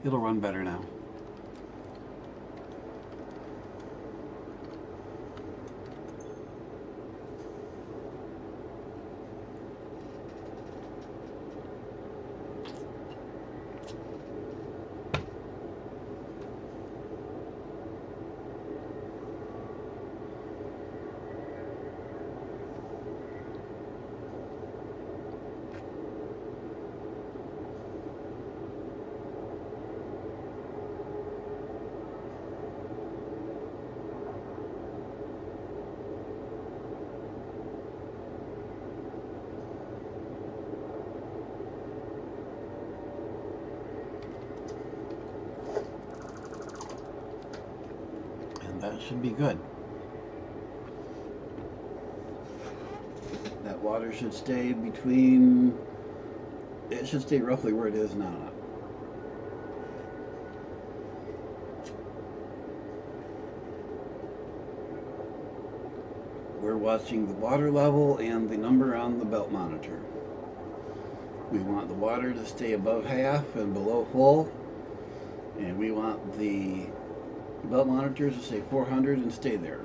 It'll run better now. That should be good. That water should stay between, it should stay roughly where it is now. We're watching the water level and the number on the belt monitor. We want the water to stay above half and below full, and we want the belt monitors to say 400 and stay there.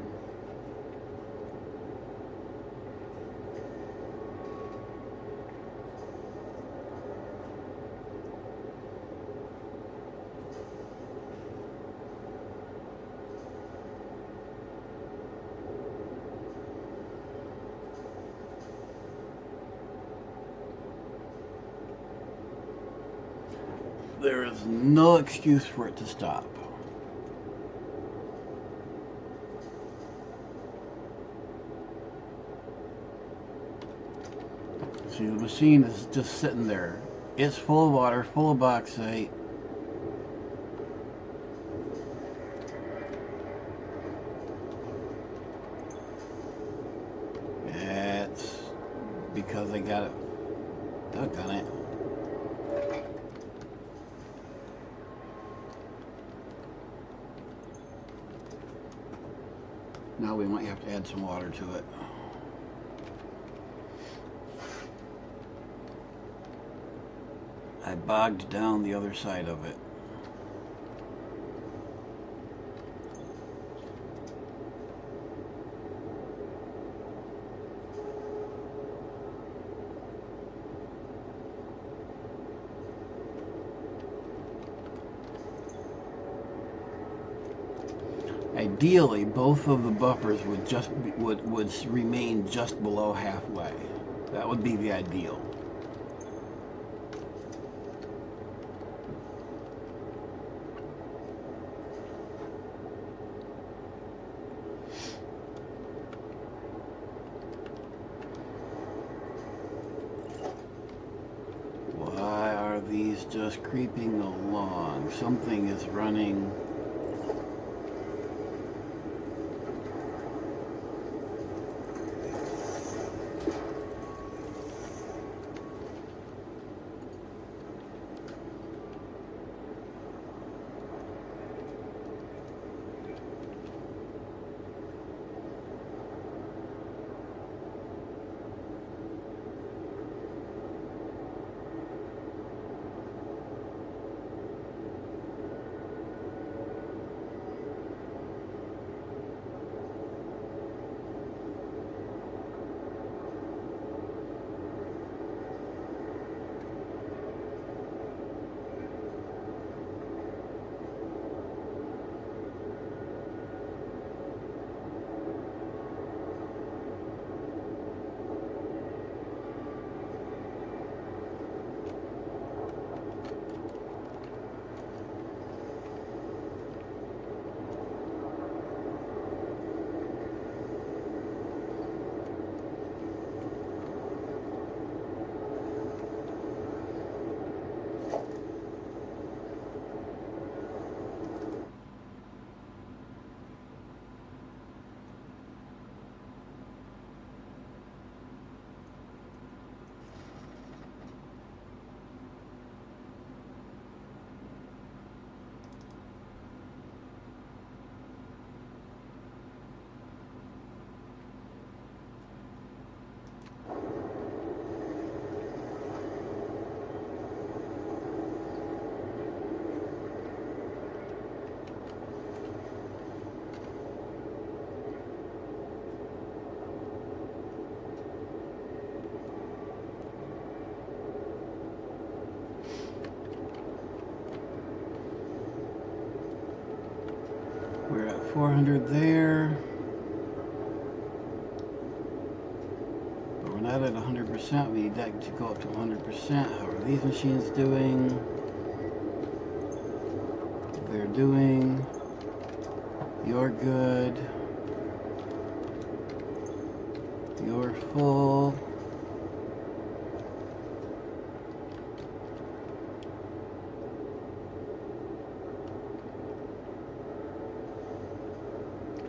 There is no excuse for it to stop. See, the machine is just sitting there. It's full of water, full of bauxite. It's because I got it. Doggone it. Now we might have to add some water to it. I bogged down the other side of it. Ideally, both of the buffers would remain just below halfway. That would be the ideal. Why are these just creeping along? Something is running. We're at 400 there. But we're not at 100%. We need that to go up to 100%. How are these machines doing? They're doing. You're good. You're full.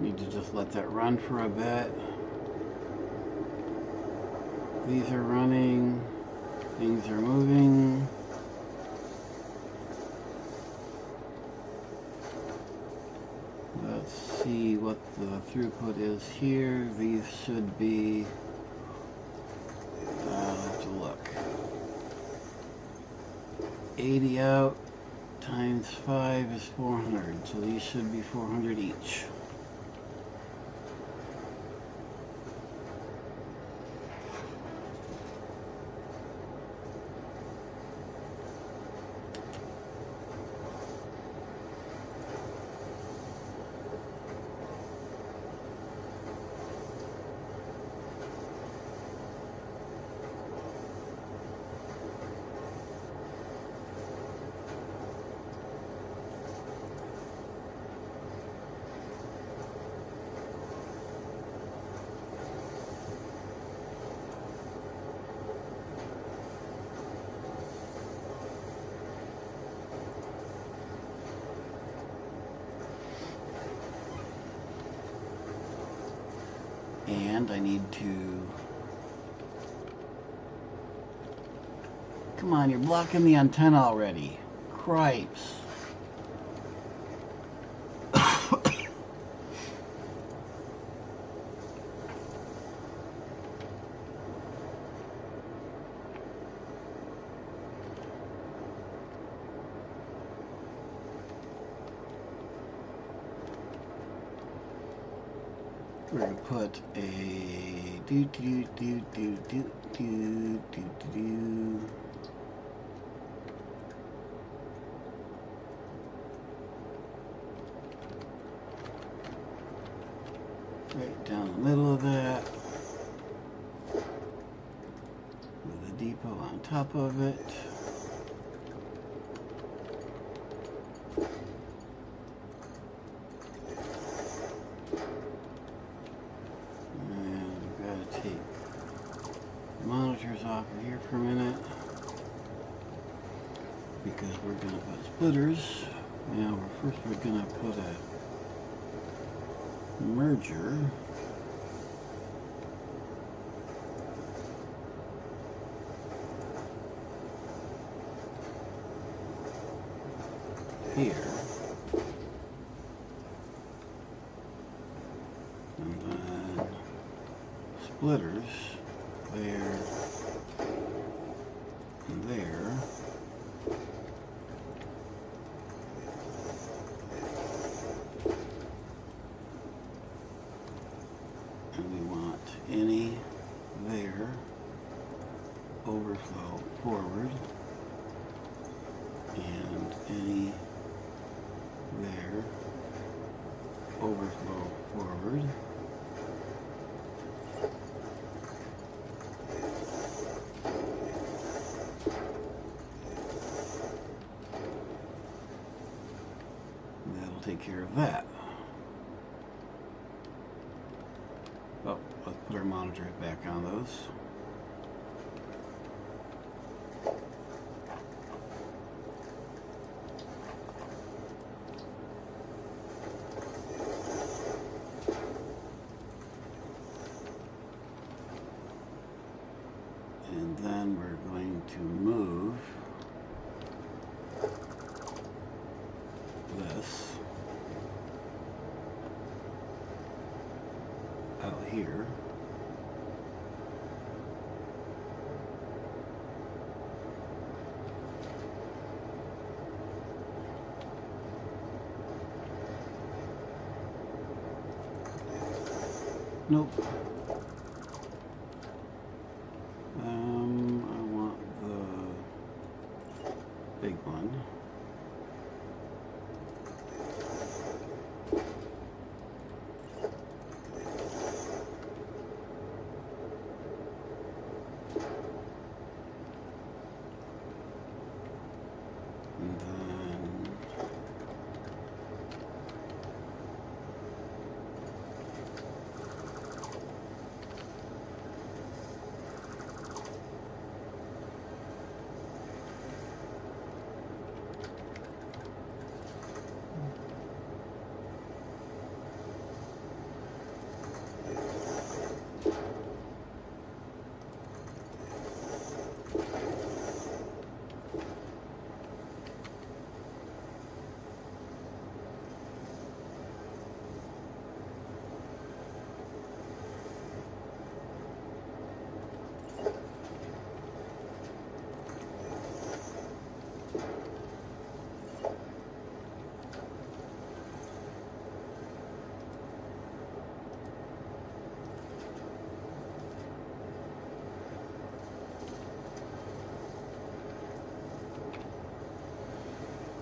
Need to just let that run for a bit. These are running. Things are moving. Let's see what the throughput is here. These should be, I'll have to look. 80 out times 5 is 400, so these should be 400 each. And I need to... Come on, you're blocking the antenna already. Cripes. We're going to put a right down the middle of that with a depot on top of it. Monitors off of here for a minute because we're going to put splitters. Now first we're going to put a merger here, and then splitters there and there. And we want any there, overflow forward, and any there, overflow forward. Take care of that. Oh, let's put our monitors back on those. And then we're going to move this out here. Nope. I want the big one. And then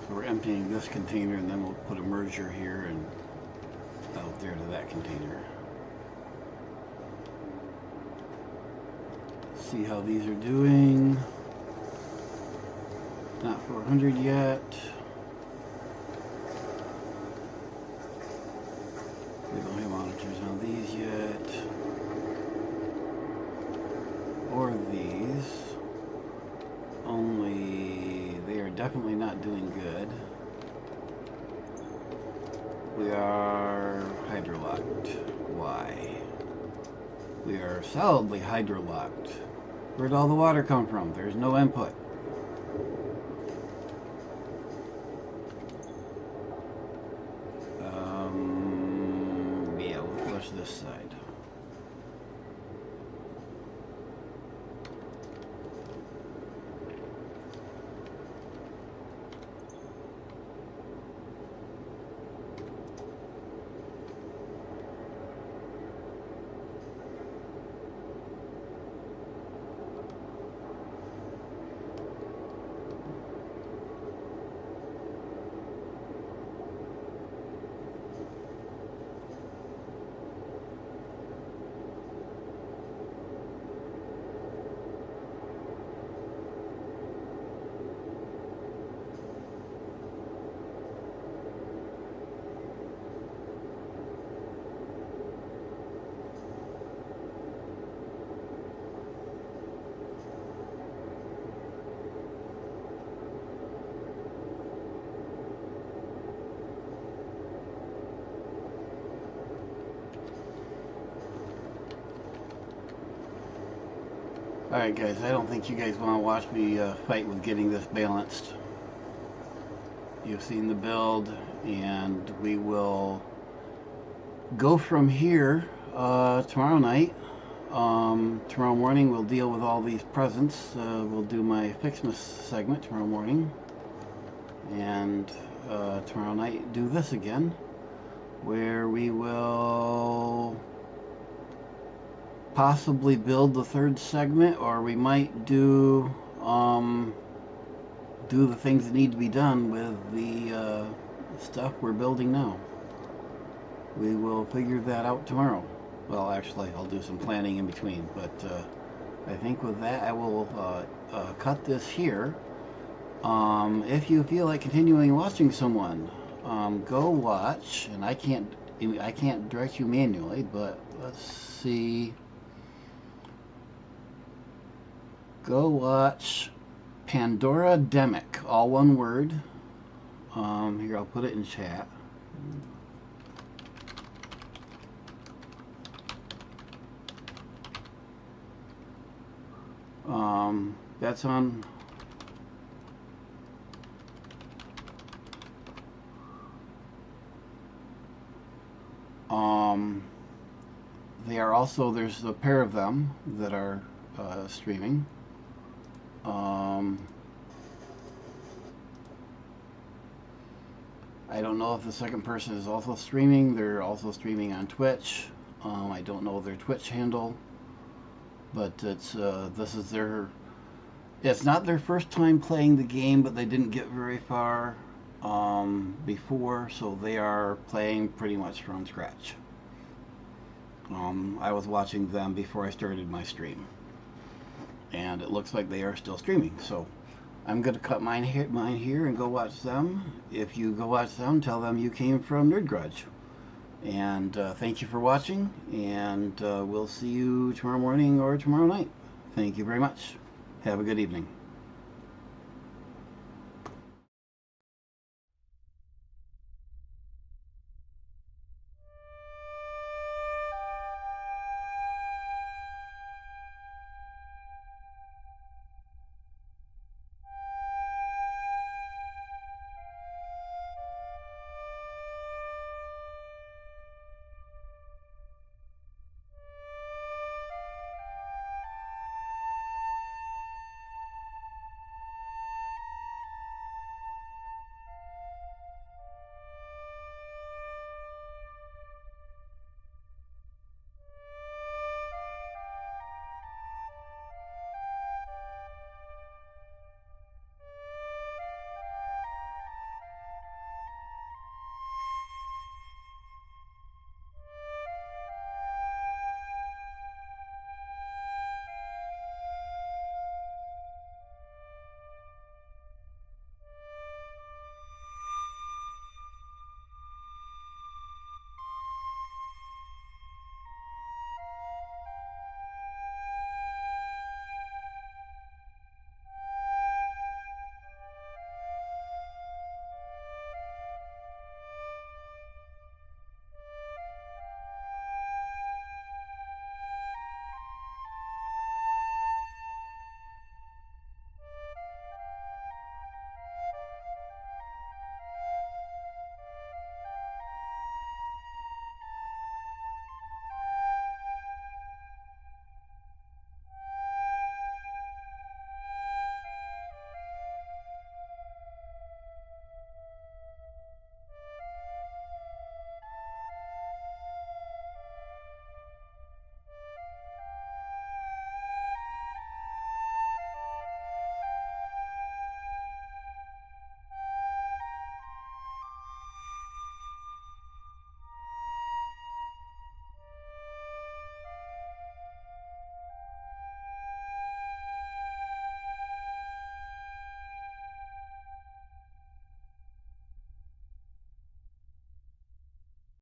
we're emptying this container, and then we'll put a merger here and out there to that container. See how these are doing. Not 400 yet. We don't have monitors on these yet. Or these. Only they are definitely not doing good. We are hydrolocked. Why? We are solidly hydrolocked. Where'd all the water come from? There's no input. Yeah, we'll flush this side. Alright guys, I don't think you guys want to watch me fight with getting this balanced. You've seen the build, and we will go from here tomorrow night. Tomorrow morning we'll deal with all these presents. We'll do my Fixmas segment tomorrow morning. And tomorrow night do this again, where we will possibly build the third segment, or we might do the things that need to be done with the stuff we're building now. We will figure that out tomorrow. Well, actually, I'll do some planning in between, but I think with that I will cut this here. If you feel like continuing watching someone, go watch, and I can't direct you manually, but let's see. Go watch Pandora Demic, all one word. Here, I'll put it in chat. That's on. They are also, there's a pair of them that are streaming. I don't know if the second person is also streaming. They're also streaming on Twitch. I don't know their Twitch handle, but it's this is their. It's not their first time playing the game, but they didn't get very far before, so they are playing pretty much from scratch. I was watching them before I started my stream, and it looks like they are still streaming, so I'm going to cut mine here and go watch them. If you go watch them, tell them you came from Nerd Grudge. And thank you for watching, and we'll see you tomorrow morning or tomorrow night. Thank you very much. Have a good evening.